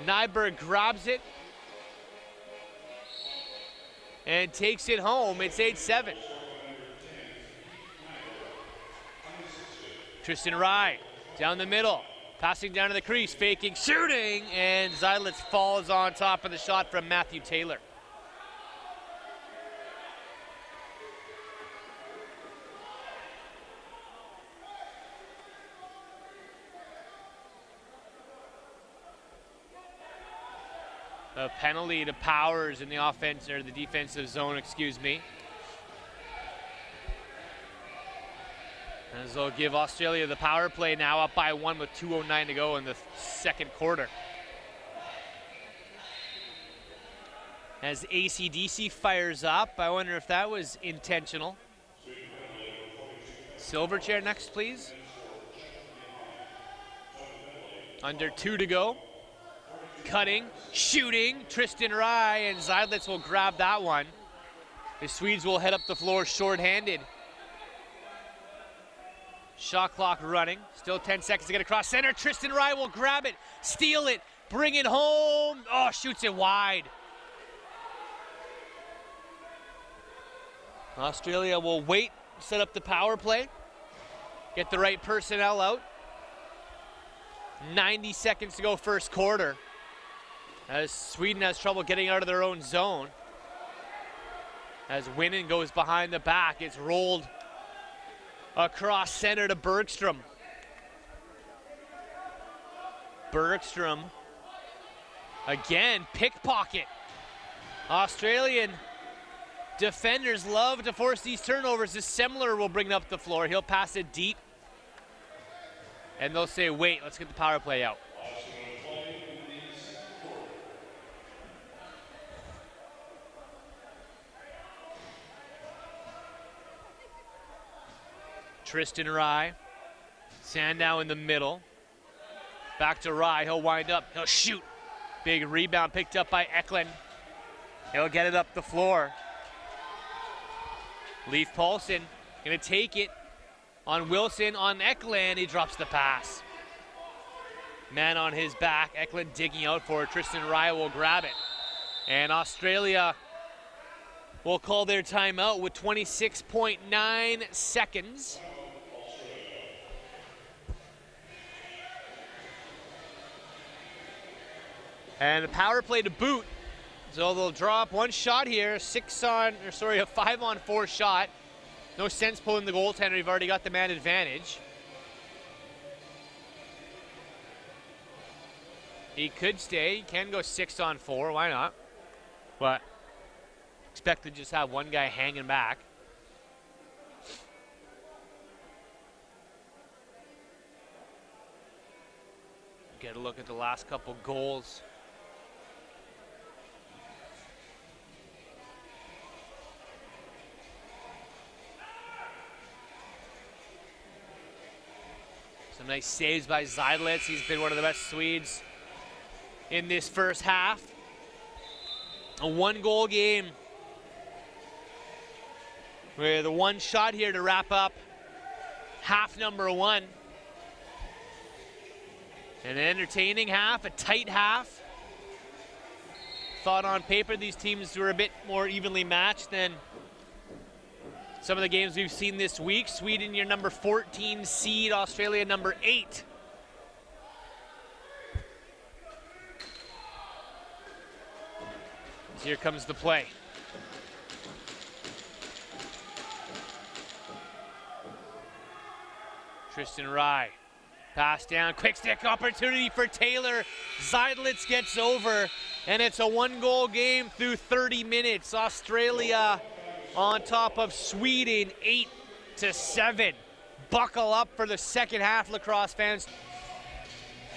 Nyberg grabs it and takes it home. It's 8-7. Tristan Rye down the middle. Passing down to the crease, faking, shooting, and Zeidlitz falls on top of the shot from Matthew Taylor. A penalty to Powers in the offense, or the defensive zone, excuse me. As they'll give Australia the power play now, up by 1 with 2:09 to go in the second quarter. As AC/DC fires up, I wonder if that was intentional. Silverchair next, please. Under 2 to go. Cutting, shooting, Tristan Rye, and Zeidlitz will grab that one. The Swedes will head up the floor short-handed. Shot clock running, still 10 seconds to get across center. Tristan Rye will grab it, steal it, bring it home. Oh, shoots it wide. Australia will wait, set up the power play, get the right personnel out. 90 seconds to go first quarter. As Sweden has trouble getting out of their own zone. As Winnan goes behind the back, it's rolled across center to Bergstrom. Bergstrom, again, pickpocket. Australian defenders love to force these turnovers. The Semler will bring it up the floor. He'll pass it deep. And they'll say, wait, let's get the power play out. Tristan Rye, Sandow in the middle. Back to Rye, he'll wind up, he'll shoot. Big rebound picked up by Eklund. He'll get it up the floor. Leif Paulsen gonna take it on Wilson, on Eklund, he drops the pass. Man on his back, Eklund digging out for it. Tristan Rye will grab it. And Australia will call their timeout with 26.9 seconds. And a power play to boot. So they'll draw up one shot here, a 5-on-4 shot. No sense pulling the goaltender, you've already got the man advantage. He could stay, he can go 6-on-4, why not? But expect to just have one guy hanging back. Get a look Look at the last couple goals. Some nice saves by Zeidlitz. He's been one of the best Swedes in this first half. A 1-goal game. With the one shot here to wrap up half number 1. An entertaining half, a tight half. Thought on paper these teams were a bit more evenly matched than some of the games we've seen this week. Sweden, your number 14 seed. Australia, number 8. So here comes the play. Tristan Rye. Pass down, quick stick opportunity for Taylor. Zeidlitz gets over, and it's a 1-goal game through 30 minutes. Australia on top of Sweden, 8-7. Buckle up for the second half, Lacrosse fans.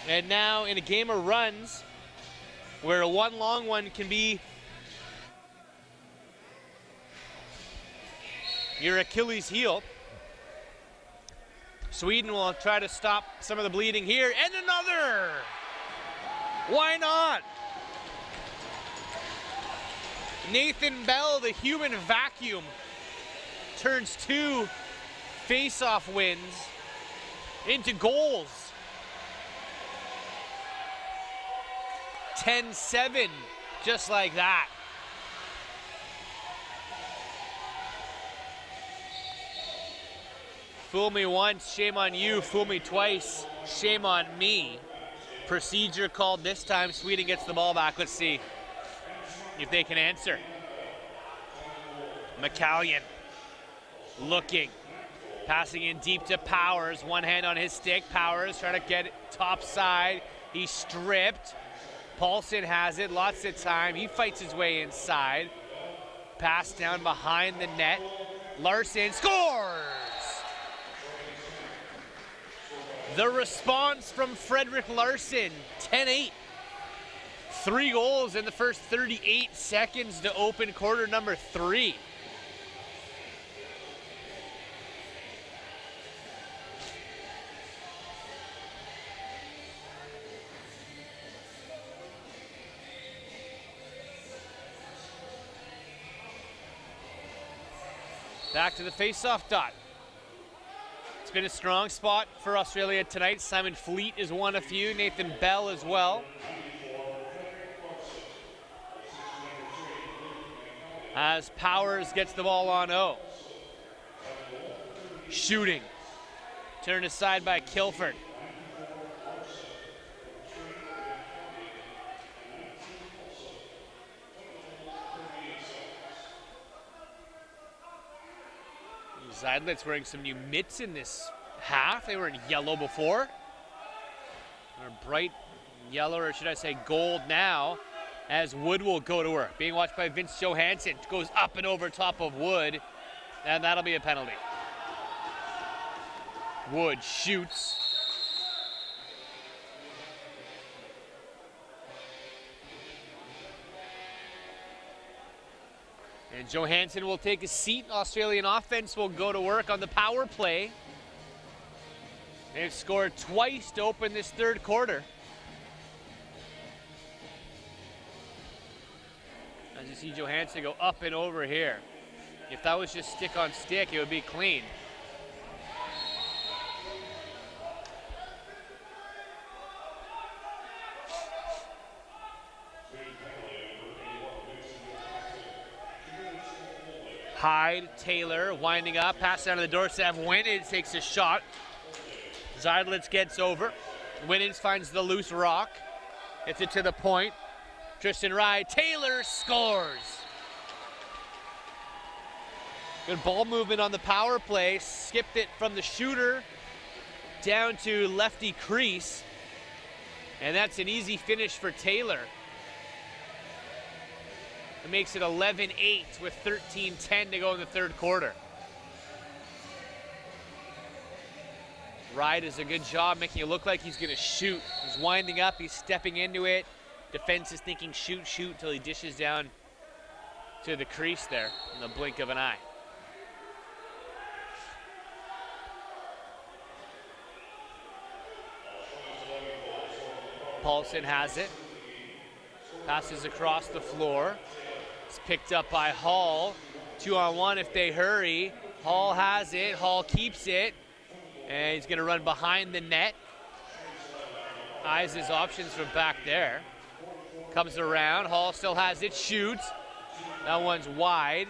And now in a game of runs, where one long one can be your Achilles heel, Sweden will try to stop some of the bleeding here, and another! Why not? Nathan Bell, the human vacuum, turns 2 face-off wins into goals. 10-7, just like that. Fool me once, shame on you. Fool me twice, shame on me. Procedure called this time. Sweden gets the ball back. Let's see if they can answer. McCallion looking. Passing in deep to Powers. One hand on his stick. Powers trying to get it top side. He's stripped. Paulson has it. Lots of time. He fights his way inside. Pass down behind the net. Larson scores! The response from Frederick Larson, 10-8. 3 goals in the first 38 seconds to open quarter number 3. Back to the face-off dot. It's been a strong spot for Australia tonight. Simon Fleet is one of few. Nathan Bell as well. As Powers gets the ball on O. Shooting. Turned aside by Kilford. Zeidlitz wearing some new mitts in this half. They were in yellow before. They're bright yellow, or should I say gold now, as Wood will go to work. Being watched by Vince Johansson. Goes up and over top of Wood, and that'll be a penalty. Wood shoots. And Johansson will take a seat. Australian offense will go to work on the power play. They've scored twice to open this third quarter. As you see Johansson go up and over here. If that was just stick on stick, it would be clean. Hyde, Taylor, winding up, pass down to the doorstep. Winans takes a shot. Zeidlitz gets over. Winans finds the loose rock. Gets it to the point. Tristan Rye, Taylor scores. Good ball movement on the power play. Skipped it from the shooter down to lefty crease. And that's an easy finish for Taylor. It makes it 11-8 with 13-10 to go in the third quarter. Ride does a good job making it look like he's gonna shoot. He's winding up, he's stepping into it. Defense is thinking shoot, shoot, until he dishes down to the crease there in the blink of an eye. Paulson has it. Passes across the floor. It's picked up by Hall. 2-on-1 if they hurry. Hall has it. Hall keeps it. And he's going to run behind the net. Eyes his options from back there. Comes around. Hall still has it. Shoots. That one's wide.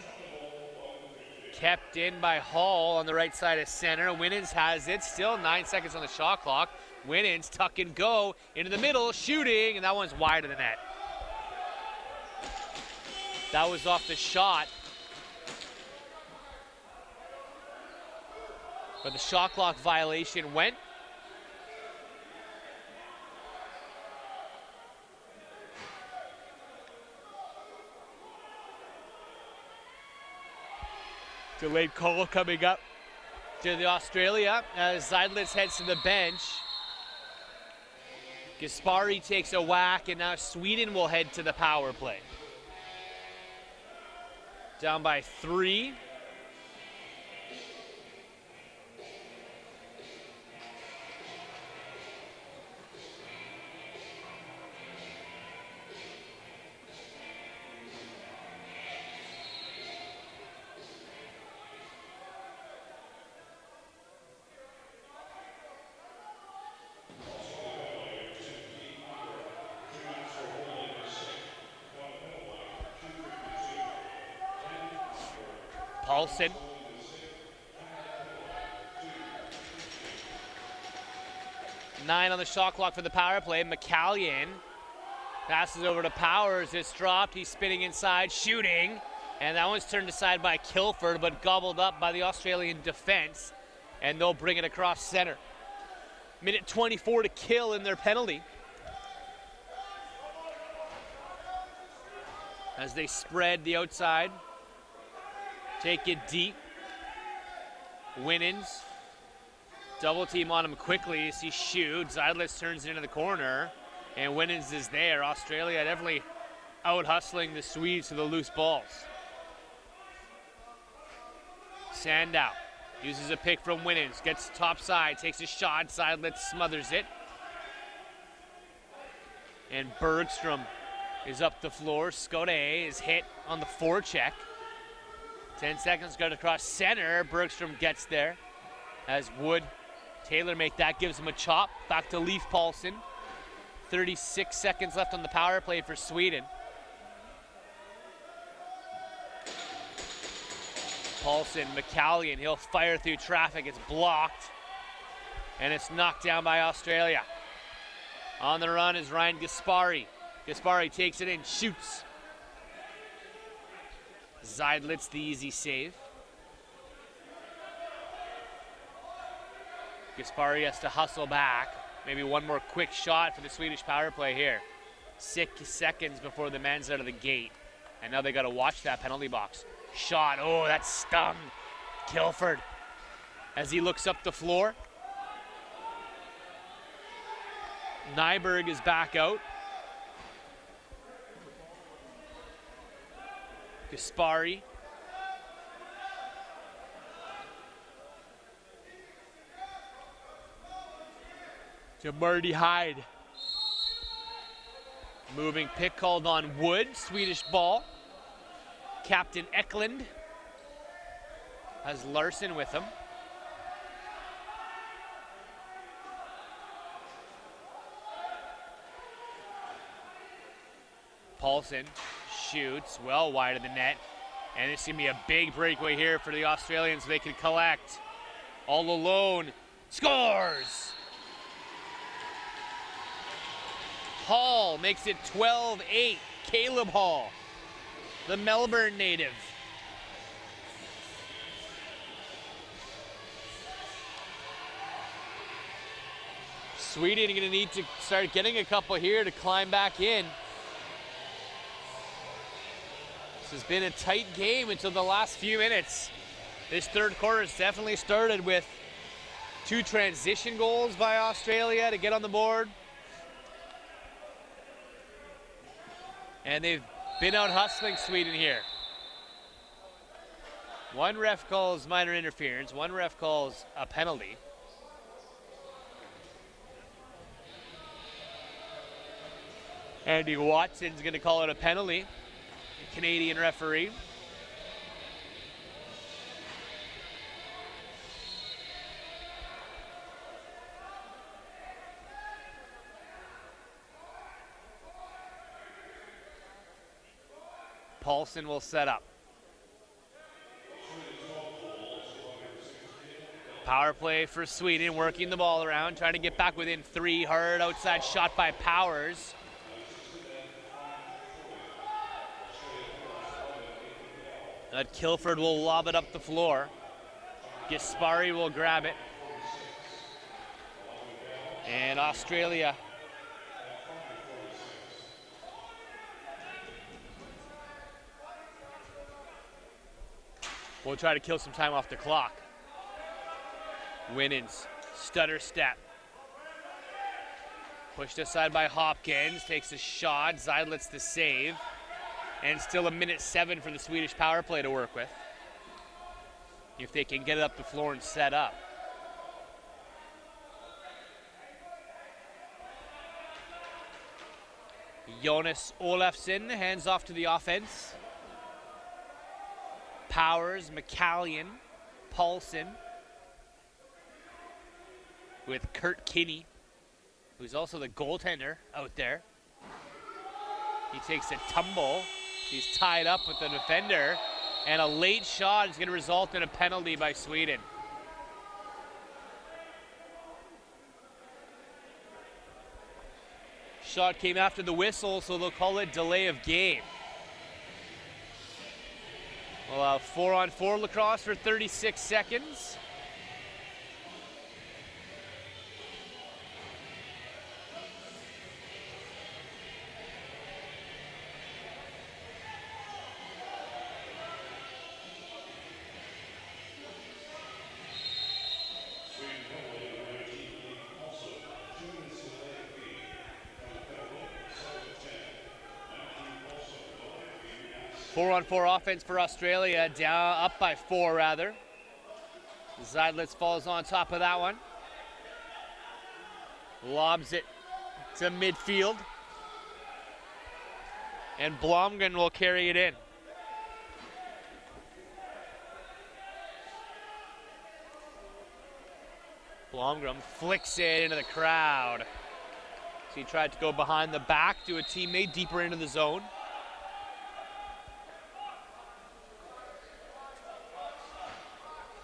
Kept in by Hall on the right side of center. Winans has it. Still 9 seconds on the shot clock. Winans tuck and go into the middle. Shooting. And that one's wide of the net. That was off the shot. But the shot clock violation went. Delayed call coming up to the Australia as Seidlitz heads to the bench. Gaspari takes a whack, and now Sweden will head to the power play. Down by 3. Paulson. Nine on the shot clock for the power play. McCallion passes over to Powers. It's dropped. He's spinning inside, shooting. And that one's turned aside by Kilford, but gobbled up by the Australian defense. And they'll bring it across center. Minute 24 to kill in their penalty. As they spread the outside. Take it deep. Winans. Double team on him quickly as he shoots. Seidlitz turns it into the corner. And Winans is there. Australia definitely out hustling the Swedes to the loose balls. Sandow uses a pick from Winans. Gets top side. Takes a shot. Seidlitz smothers it. And Bergstrom is up the floor. Skoda is hit on the forecheck. 10 seconds got across center. Bergstrom gets there. As Wood, Taylor make that, gives him a chop. Back to Leif Paulson. 36 seconds left on the power play for Sweden. Paulson, McCallion, he'll fire through traffic. It's blocked. And it's knocked down by Australia. On the run is Ryan Gaspari. Gaspari takes it in, shoots. Seidlitz the easy save. Gaspari has to hustle back. Maybe one more quick shot for the Swedish power play here. 6 seconds before the man's out of the gate. And now they got to watch that penalty box. Shot, oh, that stung Kilford as he looks up the floor. Nyberg is back out. Gaspari. To Marty Hyde. Moving pick called on Wood. Swedish ball. Captain Eklund has Larson with him. Paulson shoots well wide of the net. And it's going to be a big breakaway here for the Australians. They can collect. All alone. Scores! Hall makes it 12-8. Caleb Hall, the Melbourne native. Sweden are going to need to start getting a couple here to climb back in. This has been a tight game until the last few minutes. This third quarter has definitely started with 2 transition goals by Australia to get on the board. And they've been out hustling Sweden here. One ref calls minor interference, one ref calls a penalty. Andy Watson's going to call it a penalty, the Canadian referee. Paulson will set up. Power play for Sweden, working the ball around, trying to get back within 3. Hard outside shot by Powers. Kilford will lob it up the floor. Gaspari will grab it. And Australia will try to kill some time off the clock. Winans, stutter step. Pushed aside by Hopkins, takes a shot, Zeidlitz the save. And still 1:07 for the Swedish power play to work with, if they can get it up the floor and set up. Jonas Olafsson hands off to the offense. Powers, McCallion, Paulson, with Kurt Kinney, who's also the goaltender out there. He takes a tumble. He's tied up with the defender, and a late shot is going to result in a penalty by Sweden. Shot came after the whistle, so they'll call it delay of game. We'll have 4-on-4 lacrosse for 36 seconds. Four-on-four offense for Australia, down up by 4 rather. Zeidlitz falls on top of that one. Lobs it to midfield. And Blomgren will carry it in. Blomgren flicks it into the crowd. So he tried to go behind the back to a teammate deeper into the zone.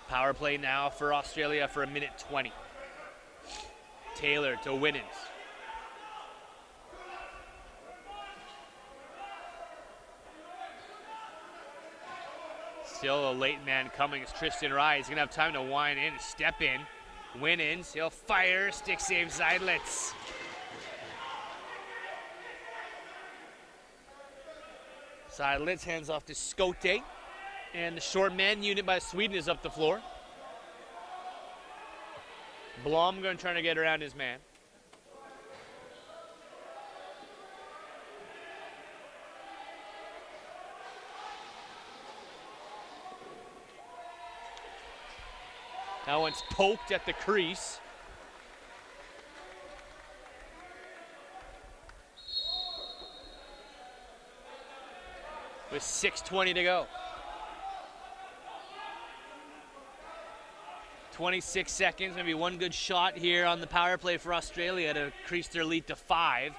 Power play now for Australia for 1:20. Taylor to Winans. Still a late man coming is Tristan Rye. He's going to have time to wind in and step in. Winans, he'll fire, stick save Zeidlitz. Zeidlitz hands off to Skote. And the short man unit by Sweden is up the floor. Blomgren trying to get around his man. That one's poked at the crease. With 6:20 to go. 26 seconds, maybe one good shot here on the power play for Australia to increase their lead to 5.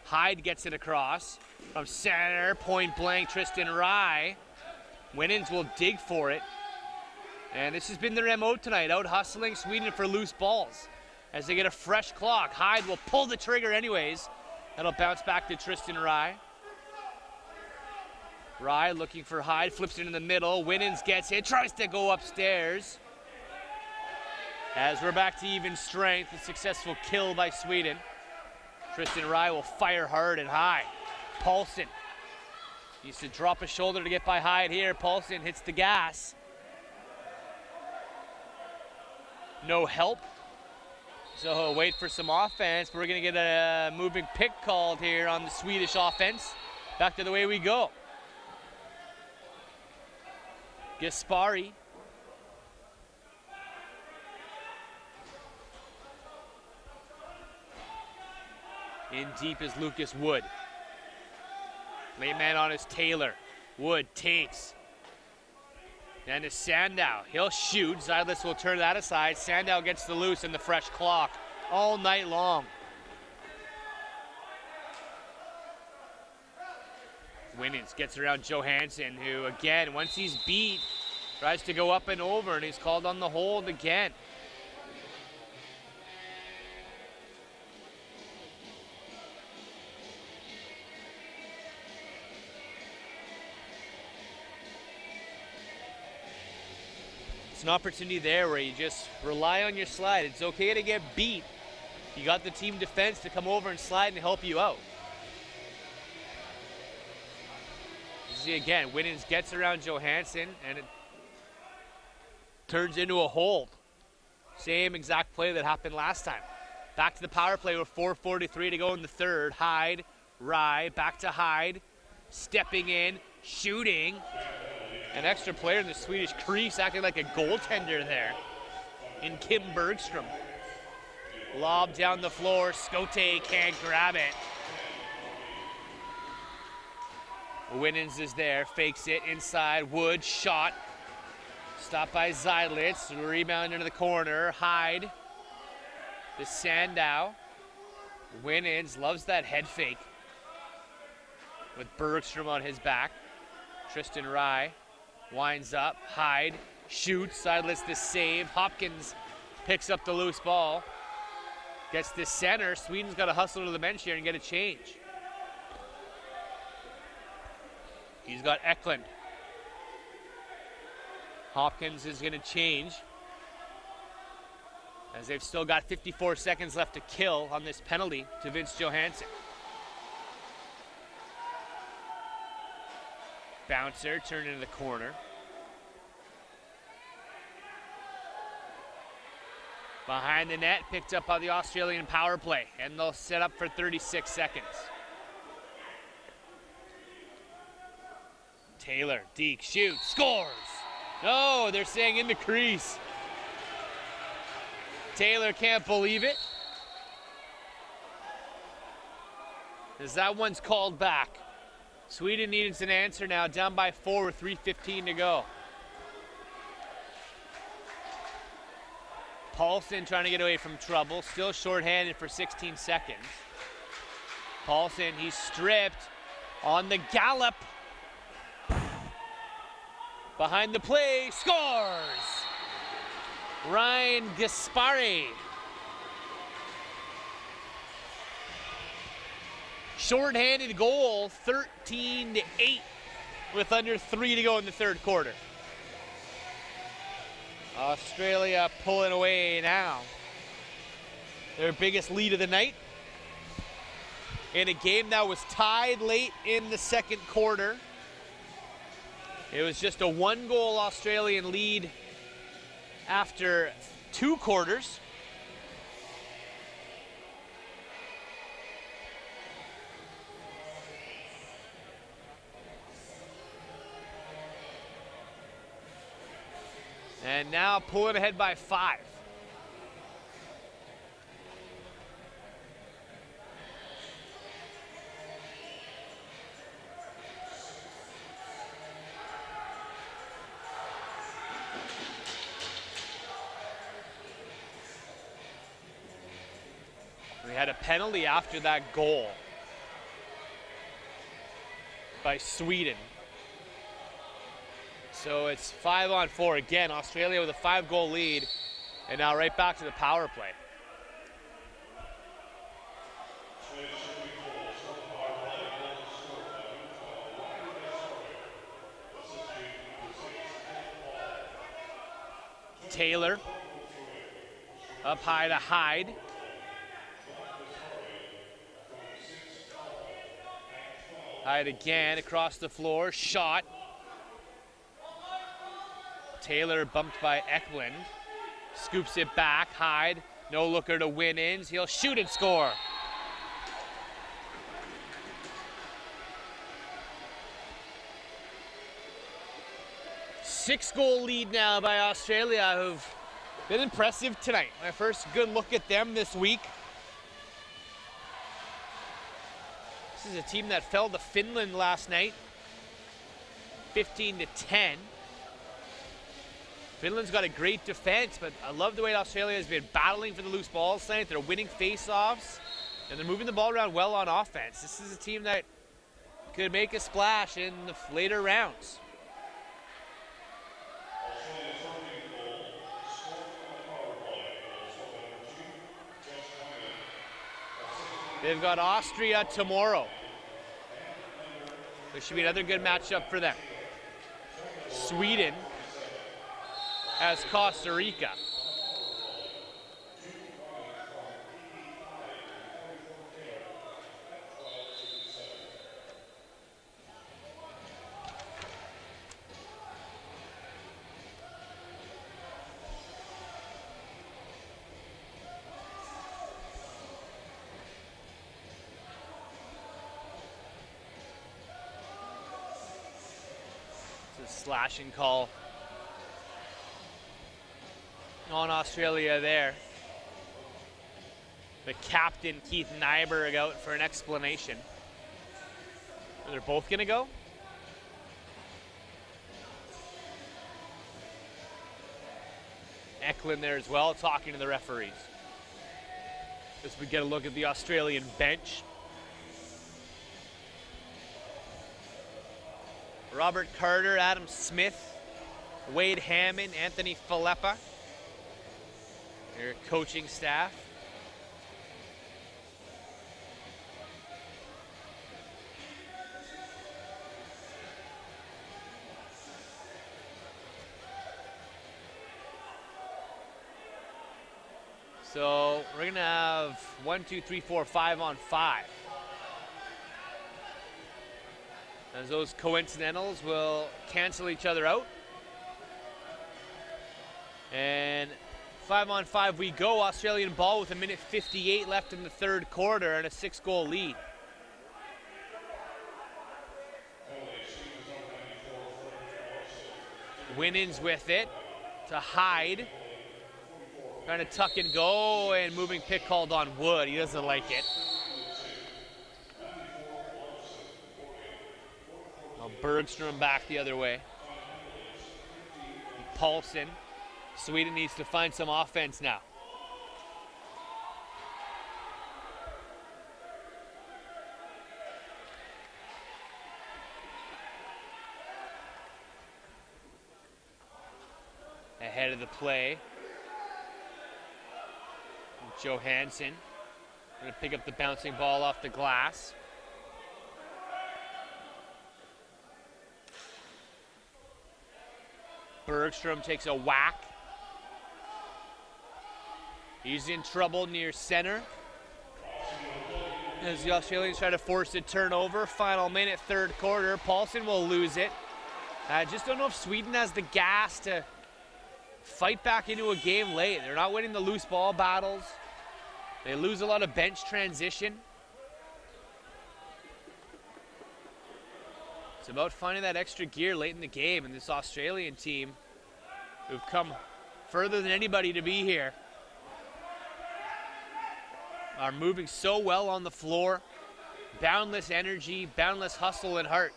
Hyde gets it across from center, point blank, Tristan Rye. Winans will dig for it. And this has been their MO tonight, out hustling Sweden for loose balls. As they get a fresh clock, Hyde will pull the trigger anyways. That'll bounce back to Tristan Rye. Rye looking for Hyde, flips it in the middle. Winans gets it, tries to go upstairs. As we're back to even strength, a successful kill by Sweden. Tristan Rye will fire hard and high. Paulson needs to drop a shoulder to get by Hyde here. Paulson hits the gas. No help So wait for some offense. We're going to get a moving pick called here on the Swedish offense. Back to the way we go. Gaspari. In deep is Lucas Wood. Late man on is Taylor. Wood takes. Then to Sandow. He'll shoot. Zeidlitz will turn that aside. Sandow gets the loose and the fresh clock all night long. Winans gets around Johansson, who again, once he's beat, tries to go up and over, and he's called on the hold again. It's an opportunity there where you just rely on your slide. It's okay to get beat. You got the team defense to come over and slide and help you out. See again, Winans gets around Johansson and it turns into a hold. Same exact play that happened last time. Back to the power play with 4:43 to go in the third. Hyde, Rye, back to Hyde, stepping in, shooting. An extra player in the Swedish crease acting like a goaltender there in Kim Bergstrom. Lob down the floor, Scote can't grab it. Winans is there, fakes it inside, Wood, shot. Stopped by Zeidlitz, rebound into the corner, Hyde. To Sandow. Winans loves that head fake with Bergstrom on his back. Tristan Rye winds up, Hyde, shoots, Zeidlitz the save. Hopkins picks up the loose ball. Gets the center, Sweden's got to hustle to the bench here and get a change. He's got Eklund. Hopkins is going to change as they've still got 54 seconds left to kill on this penalty to Vince Johansson. Bouncer turned into the corner. Behind the net, picked up by the Australian power play, and they'll set up for 36 seconds. Taylor, Deke, shoots, scores! No, they're saying in the crease. Taylor can't believe it. As that one's called back. Sweden needs an answer now, down by 4 with 3:15 to go. Paulson trying to get away from trouble, still shorthanded for 16 seconds. Paulson, he's stripped on the gallop. Behind the play, scores! Ryan Gaspari. Short-handed goal, 13-8 with under 3 to go in the third quarter. Australia pulling away now. Their biggest lead of the night. In a game that was tied late in the second quarter. It was just a 1-goal Australian lead after 2 quarters. And now pulling ahead by 5. We had a penalty after that goal by Sweden. So it's 5-on-4 again. Australia with a 5-goal lead, and now right back to the power play. Taylor up high to Hyde. Hyde again across the floor, shot. Taylor bumped by Eklund, scoops it back, Hyde No looker to win ins. He'll shoot and score. Six-goal lead now by Australia, who've been impressive tonight. My first good look at them this week. This is a team that fell to Finland last night, 15-10. Finland's got a great defense, but I love the way Australia has been battling for the loose balls tonight. They're winning face-offs, and they're moving the ball around well on offense. This is a team that could make a splash in the later rounds. They've got Austria tomorrow. There should be another good matchup for them. Sweden has Costa Rica. Slashing call on Australia there. The captain, Keith Nyberg, out for an explanation. They're both going to go? Eklund there as well, talking to the referees. As we get a look at the Australian bench. Robert Carter, Adam Smith, Wade Hammond, Anthony Filippa, your coaching staff. So we're gonna have 1, 2, 3, 4, 5 on 5. As those coincidentals will cancel each other out. And 5 on 5 we go. Australian ball with 1:58 left in the third quarter and a 6-goal lead. Winans with it to Hyde. Trying to tuck and go, and moving pick called on Wood. He doesn't like it. Bergstrom back the other way. Paulson. Sweden needs to find some offense now. Ahead of the play. Johansson. Going to pick up the bouncing ball off the glass. Bergstrom takes a whack. He's in trouble near center. As the Australians try to force a turnover. Final minute, third quarter. Paulson will lose it. I just don't know if Sweden has the gas to fight back into a game late. They're not winning the loose ball battles. They lose a lot of bench transition. It's about finding that extra gear late in the game, and this Australian team, who've come further than anybody to be here, are moving so well on the floor. Boundless energy, boundless hustle and heart.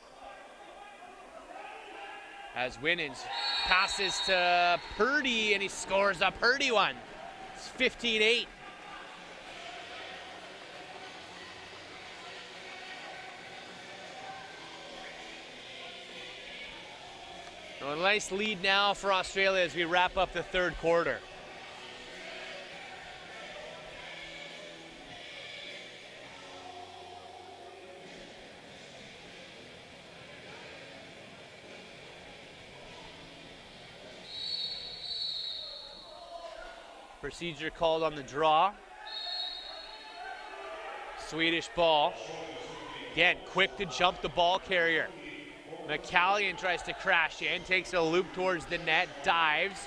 As Winans passes to Purdy, and he scores a Purdy one. It's 15-8. A nice lead now for Australia as we wrap up the third quarter. Procedure called on the draw. Swedish ball. Again, quick to jump the ball carrier. McCallion tries to crash in, takes a loop towards the net, dives.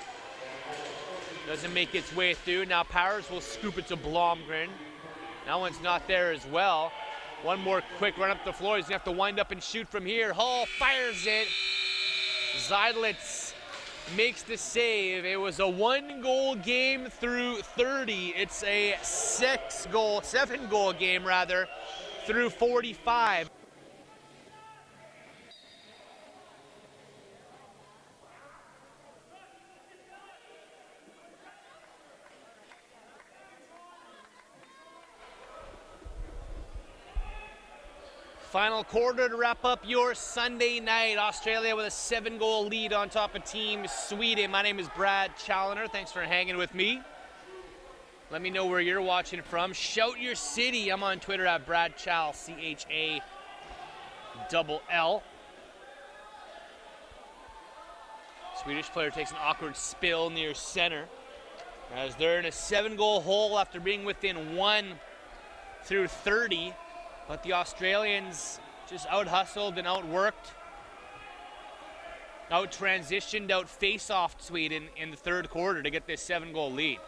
Doesn't make its way through. Now Powers will scoop it to Blomgren. That one's not there as well. One more quick run up the floor. He's gonna have to wind up and shoot from here. Hall fires it. Zeidlitz makes the save. It was a 1-goal game through 30. It's a 7-goal game rather, through 45. Final quarter to wrap up your Sunday night. Australia with a 7-goal lead on top of Team Sweden. My name is Brad Challoner. Thanks for hanging with me. Let me know where you're watching from. Shout your city. I'm on Twitter at Brad Chal, C-H-A-L-L. Swedish player takes an awkward spill near center as they're in a 7-goal hole after being within 1 through 30. But the Australians just out-hustled and outworked, out-transitioned, out-face-offed Sweden in the third quarter to get this 7-goal lead.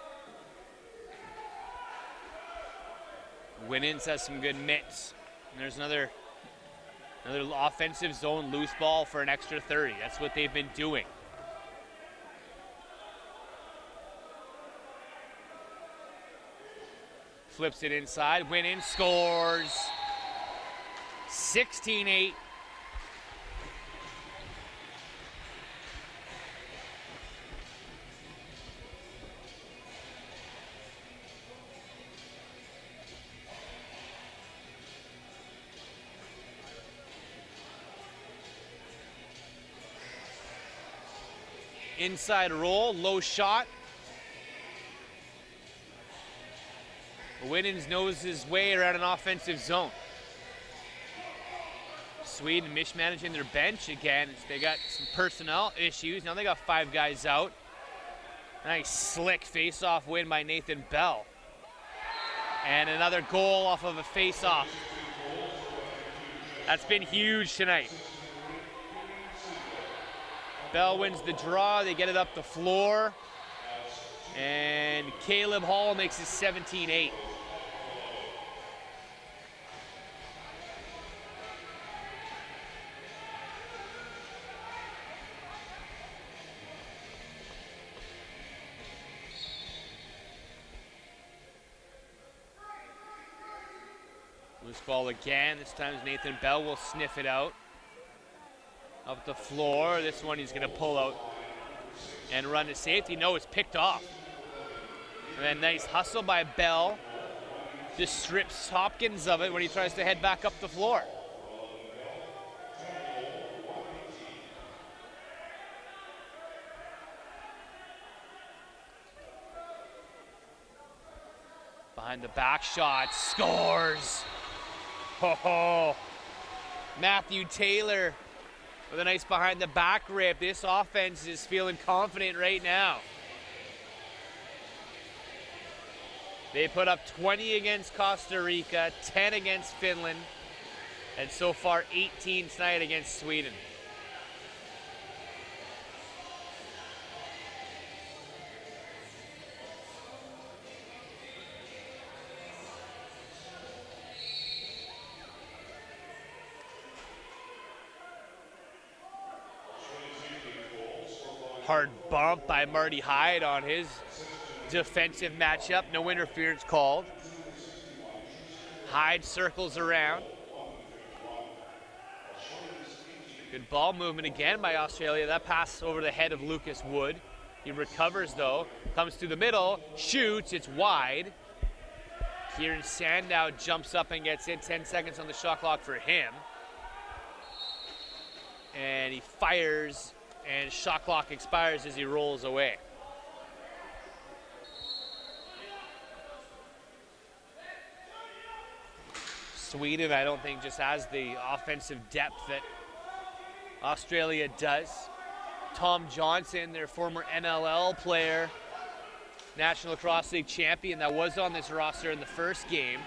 Winans has some good mitts. And there's another offensive zone loose ball for an extra 30. That's what they've been doing. Flips it inside. Winans scores. 16-8. Inside roll, low shot. Winans knows his way around an offensive zone. Sweden mismanaging their bench again. They got some personnel issues. Now they got 5 guys out. Nice slick face-off win by Nathan Bell. And another goal off of a face-off. That's been huge tonight. Bell wins the draw. They get it up the floor. And Caleb Hall makes it 17-8. Loose ball again. This time Nathan Bell will sniff it out. Up the floor. This one he's going to pull out and run to safety. No, it's picked off. And then nice hustle by Bell. Just strips Hopkins of it when he tries to head back up the floor. Behind the back shot, scores. Ho-ho. Matthew Taylor with a nice behind the back rip. This offense is feeling confident right now. They put up 20 against Costa Rica, 10 against Finland, and so far 18 tonight against Sweden. Hard bump by Marty Hyde on his defensive matchup. No interference called. Hyde circles around. Good ball movement again by Australia. That pass over the head of Lucas Wood. He recovers though, comes through the middle, shoots, it's wide. Kieran Sandow jumps up and gets in. 10 seconds on the shot clock for him. And he fires, and shot clock expires as he rolls away. Sweden, I don't think, just has the offensive depth that Australia does. Tom Johnson, their former NLL player, National Lacrosse League champion that was on this roster in the first game,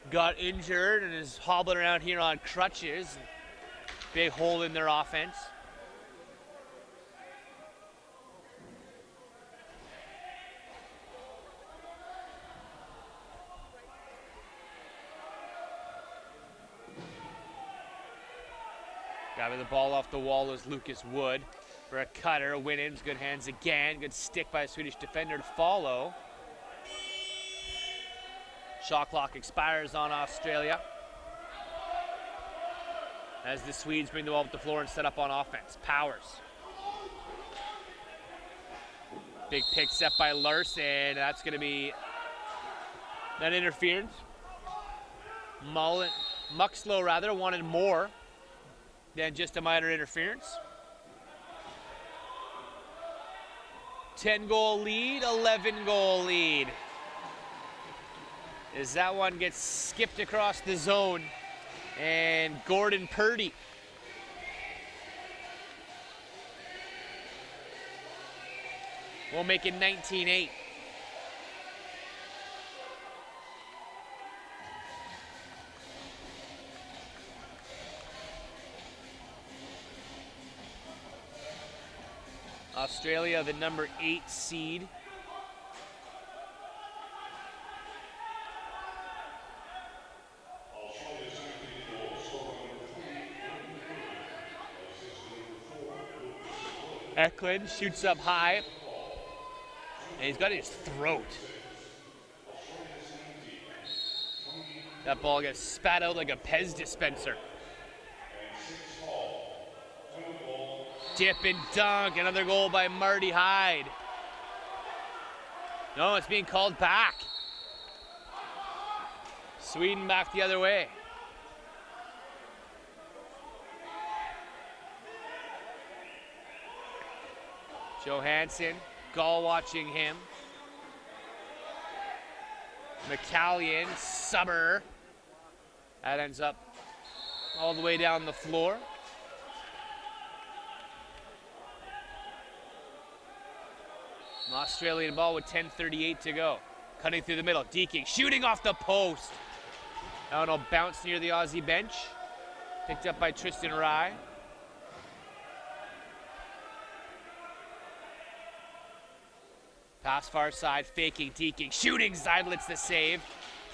got injured and is hobbling around here on crutches. Big hole in their offense. Grabbing the ball off the wall is Lucas Wood for a cutter. Winans, good hands again. Good stick by a Swedish defender to follow. Shot clock expires on Australia as the Swedes bring the ball up the floor and set up on offense. Powers. Big pick set by Larson. That's going to be that interference. Muxlow rather wanted more than just a minor interference. 10-goal lead, 11-goal lead. As that one gets skipped across the zone, and Gordon Purdy will make it 19-8. Australia, the number 8 seed. Eklund shoots up high, and he's got his throat. That ball gets spat out like a Pez dispenser. Dip and dunk, another goal by Marty Hyde. No, it's being called back. Sweden back the other way. Johansson, Gall watching him. McCallion, Summer. That ends up all the way down the floor. An Australian ball with 10:38 to go. Cutting through the middle, Deaking, shooting off the post. That one will bounce near the Aussie bench. Picked up by Tristan Rye. Pass far side, faking, Deaking, shooting, Seidlitz the save.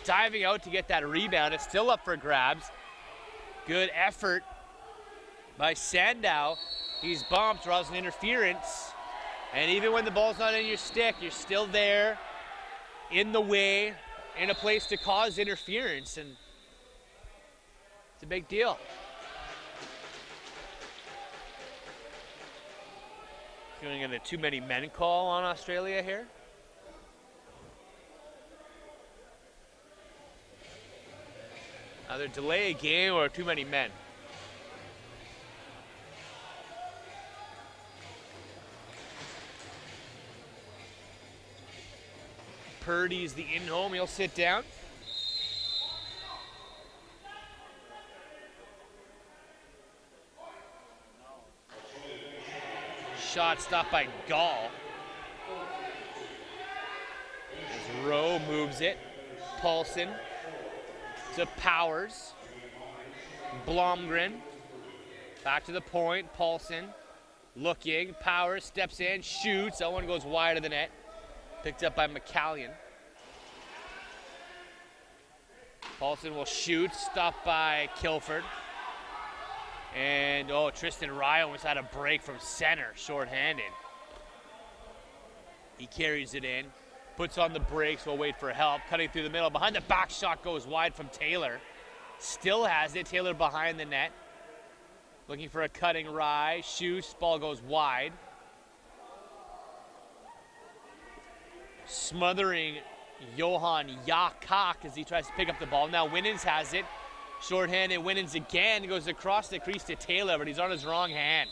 Diving out to get that rebound. It's still up for grabs. Good effort by Sandow. He's bumped, draws an interference. And even when the ball's not in your stick, you're still there, in the way, in a place to cause interference. And it's a big deal. Going to get a too many men call on Australia here. Either delay a game or too many men. Purdy's the in-home, he'll sit down. Shot stopped by Gall. As Rowe moves it. Paulson to Powers. Blomgren. Back to the point. Paulson looking. Powers steps in, shoots. That one goes wide of the net. Picked up by McCallion. Paulson will shoot. Stopped by Kilford. And, Tristan Rye almost had a break from center, shorthanded. He carries it in, puts on the brakes, will wait for help, cutting through the middle. Behind the back shot goes wide from Taylor. Still has it, Taylor behind the net. Looking for a cutting Rye, shoots, ball goes wide. Smothering Johan Jakak as he tries to pick up the ball. Now Winans has it. Shorthanded Winans again, goes across the crease to Taylor, but he's on his wrong hand.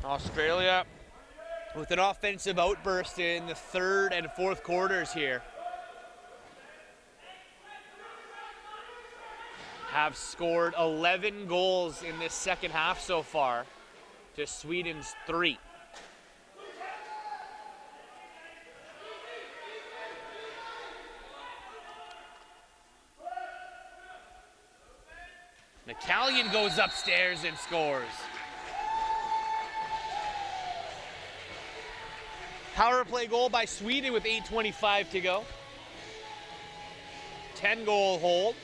Australia with an offensive outburst in the third and fourth quarters here. Have scored 11 goals in this second half so far to Sweden's 3. McCallion goes upstairs and scores. Power play goal by Sweden with 8:25 to go. 10-goal hold.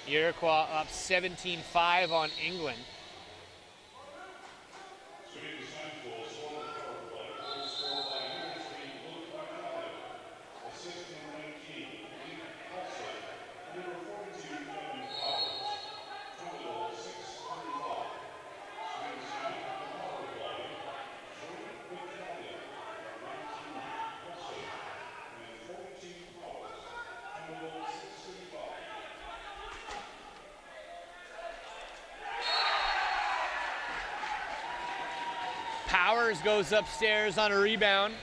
Iroquois up 17-5 on England. Powers goes upstairs on a rebound.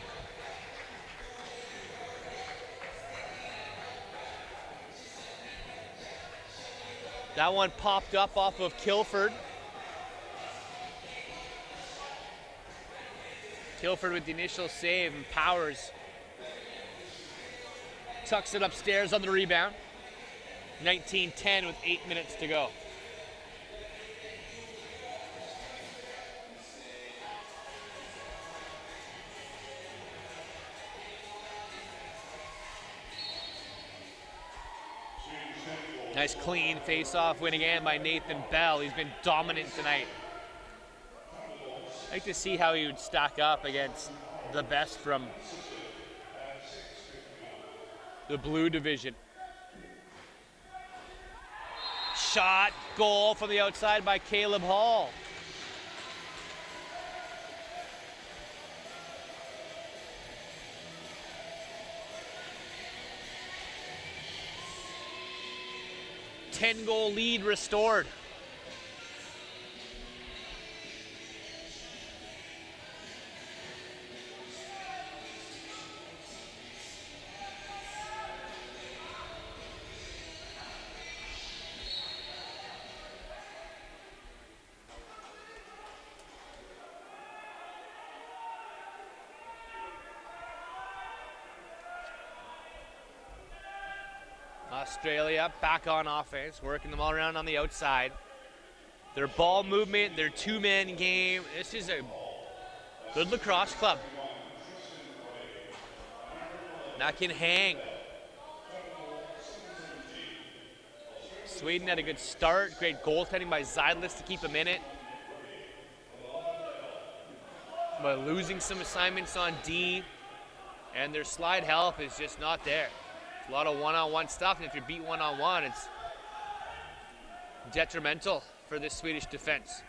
That one popped up off of Kilford. Kilford with the initial save, and Powers tucks it upstairs on the rebound. 19-10 with 8 minutes to go. Nice clean face-off win again by Nathan Bell. He's been dominant tonight. I'd like to see how he would stack up against the best from the blue division. Shot, goal from the outside by Caleb Hall. Ten-goal lead restored. Australia back on offense, working them all around on the outside. Their ball movement, their two-man game. This is a good lacrosse club. That can hang. Sweden had a good start. Great goaltending by Zeidlis to keep them in it. But losing some assignments on D, and their slide help is just not there. A lot of one-on-one stuff, and if you're beat one-on-one, it's detrimental for this Swedish defense.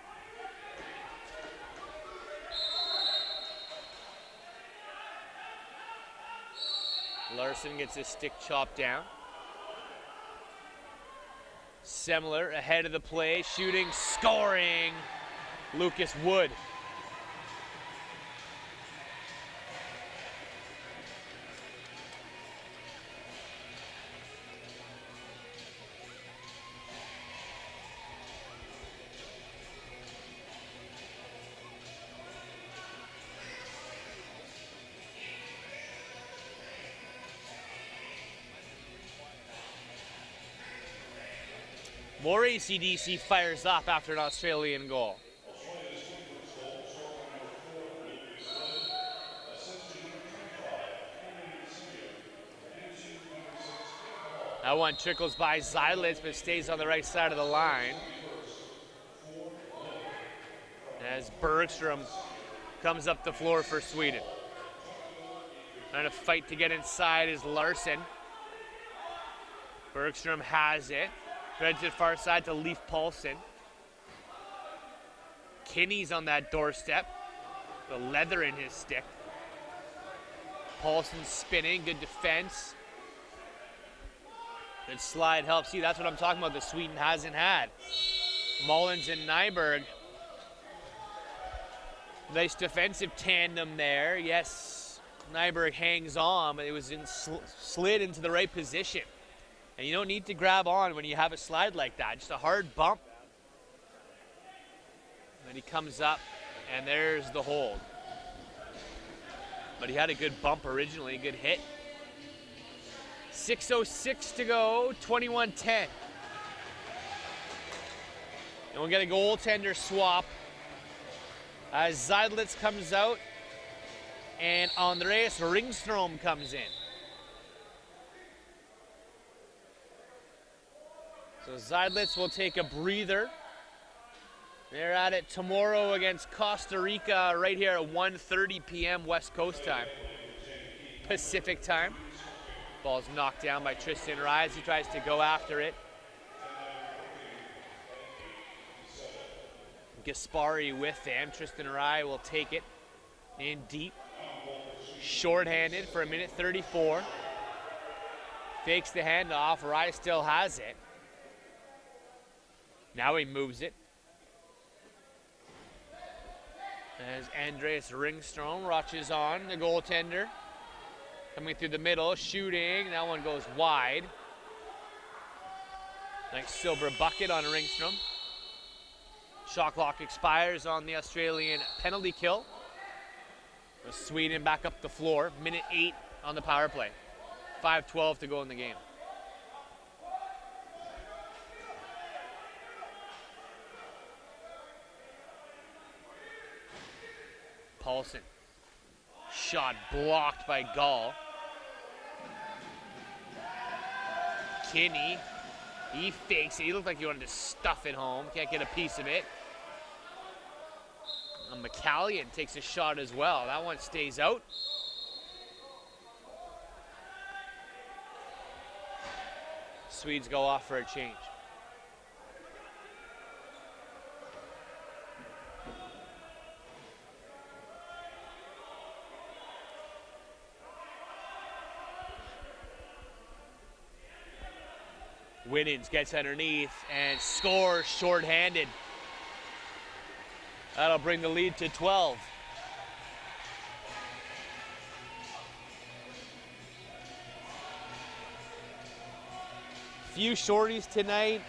Larson gets his stick chopped down. Semler ahead of the play, shooting, scoring. Lucas Wood. More AC/DC fires up after an Australian goal. That one trickles by Zeidlis, but stays on the right side of the line. As Bergstrom comes up the floor for Sweden. Trying to fight to get inside is Larson. Bergstrom has it. Threads it far side to Leif Paulson. Kinney's on that doorstep. The leather in his stick. Paulson spinning, good defense. Good slide help. See, that's what I'm talking about that Sweden hasn't had. Mullins and Nyberg. Nice defensive tandem there. Yes, Nyberg hangs on, but it was slid into the right position. And you don't need to grab on when you have a slide like that. Just a hard bump Then he comes up, and there's the hold. But he had a good bump originally, good hit. 6:06 to go, 21-10. And we'll get a goaltender swap as Zeidlitz comes out and Andreas Ringstrom comes in. So Zeidlitz will take a breather. They're at it tomorrow against Costa Rica right here at 1:30 p.m. West Coast time, Pacific time. Ball's knocked down by Tristan Rise. He tries to go after it. Gaspari with them. Tristan Rai will take it in deep. Shorthanded for 1:34. Fakes the handoff. Rai still has it. Now he moves it. As Andreas Ringstrom rushes on, the goaltender. Coming through the middle, shooting. That one goes wide. Nice silver bucket on Ringstrom. Shot clock expires on the Australian penalty kill. Sweden back up the floor. 1:08 on the power play. 5:12 to go in the game. Paulson. Shot blocked by Gall. Kinney. He fakes it. He looked like he wanted to stuff it home. Can't get a piece of it. McCallion takes a shot as well. That one stays out. Swedes go off for a change. Winnings gets underneath and scores shorthanded. That'll bring the lead to 12. Few shorties tonight.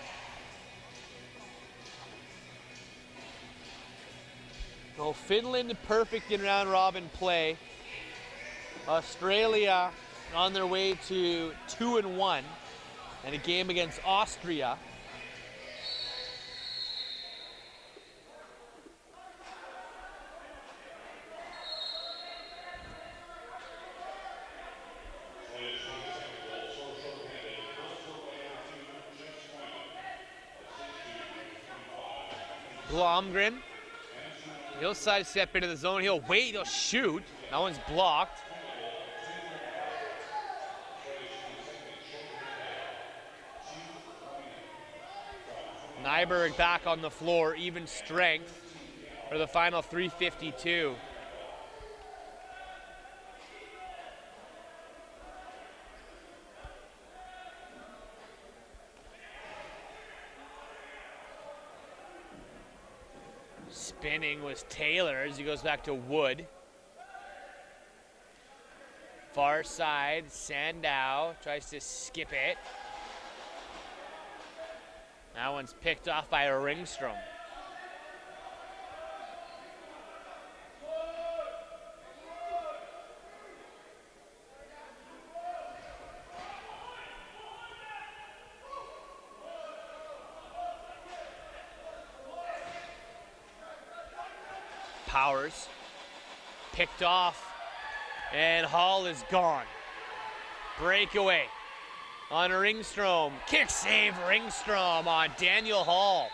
So Finland perfect in round robin play. Australia on their way to 2-1. And a game against Austria. Blomgren. He'll sidestep into the zone. He'll wait. He'll shoot. That one's blocked. Nyberg back on the floor, even strength for the final 3:52. Spinning was Taylor as he goes back to Wood. Far side, Sandow tries to skip it. That one's picked off by Ringstrom. Powers picked off, and Hall is gone. Breakaway on Ringstrom. Kick save Ringstrom on Daniel Hall.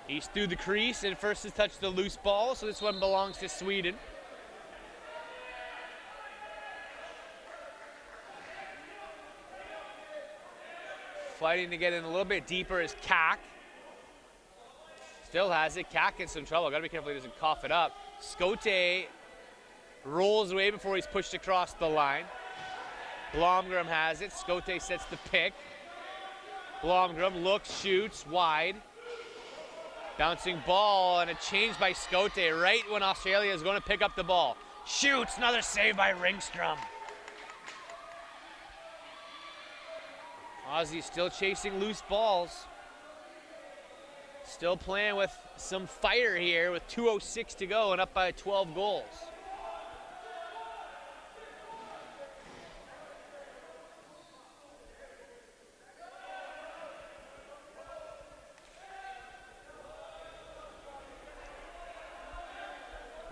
He's through the crease and first to touch the loose ball, so this one belongs to Sweden. Fighting to get in a little bit deeper is Kak. Still has it. Kak in some trouble. Gotta be careful he doesn't cough it up. Scote rolls away before he's pushed across the line. Blomgren has it. Scote sets the pick. Blomgren looks, shoots, wide. Bouncing ball and a change by Scote right when Australia is going to pick up the ball. Shoots, another save by Ringstrom. Aussie still chasing loose balls. Still playing with some fire here with 2:06 to go and up by 12 goals.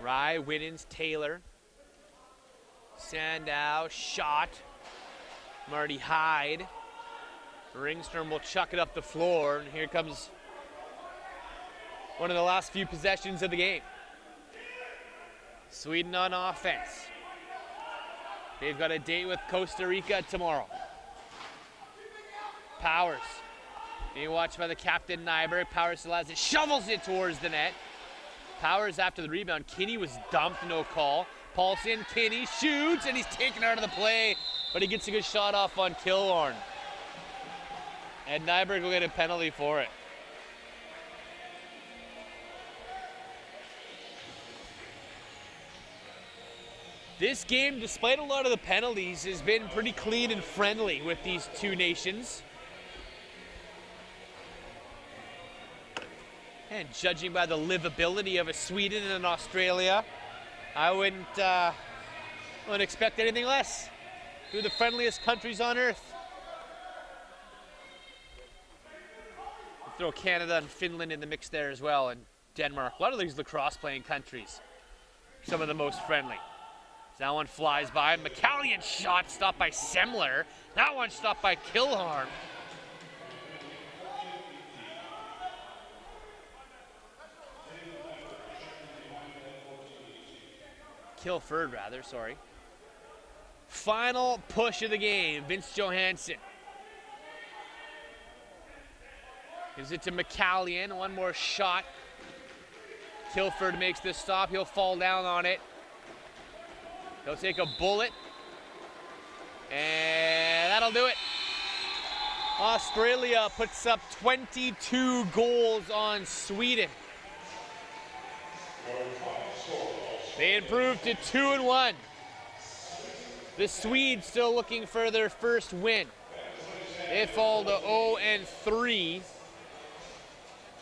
Rye, Winnens, Taylor. Sandow, shot. Marty Hyde. Ringstrom will chuck it up the floor, and here comes one of the last few possessions of the game. Sweden on offense. They've got a date with Costa Rica tomorrow. Powers. Being watched by the captain, Nyberg. Powers still has it, shovels it towards the net. Powers after the rebound. Kinney was dumped, no call. Paulson, Kinney shoots, and he's taken out of the play, but he gets a good shot off on Killorn. And Nyberg will get a penalty for it. This game, despite a lot of the penalties, has been pretty clean and friendly with these two nations. And judging by the livability of a Sweden and an Australia, I wouldn't expect anything less. Two of the friendliest countries on earth. Throw Canada and Finland in the mix there as well, and Denmark. A lot of these lacrosse playing countries, some of the most friendly. That one flies by. McCallion's shot stopped by Semler. That one stopped by Killorn. Kilford, rather, sorry. Final push of the game, Vince Johansson. Gives it to McCallion, one more shot. Kilford makes the stop, he'll fall down on it. He'll take a bullet, and that'll do it. Australia puts up 22 goals on Sweden. They improved to 2-1. The Swedes still looking for their first win. They fall to 0-3.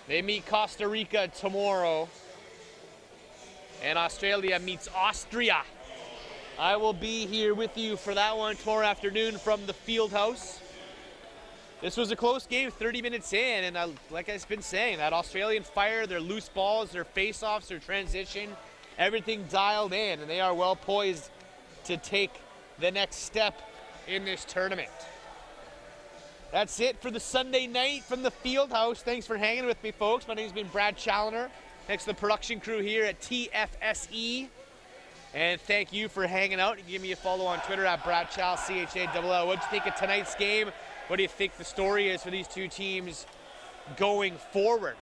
They meet Costa Rica tomorrow. And Australia meets Austria. I will be here with you for that one tomorrow afternoon from the field house. This was a close game, 30 minutes in, and like I've been saying, that Australian fire, their loose balls, their face-offs, their transition, everything dialed in, and they are well poised to take the next step in this tournament. That's it for the Sunday night from the field house. Thanks for hanging with me, folks. My name's been Brad Challoner. Thanks to the production crew here at TFSE. And thank you for hanging out. You can give me a follow on Twitter at BradChall, CHALL. What'd you think of tonight's game? What do you think the story is for these two teams going forward?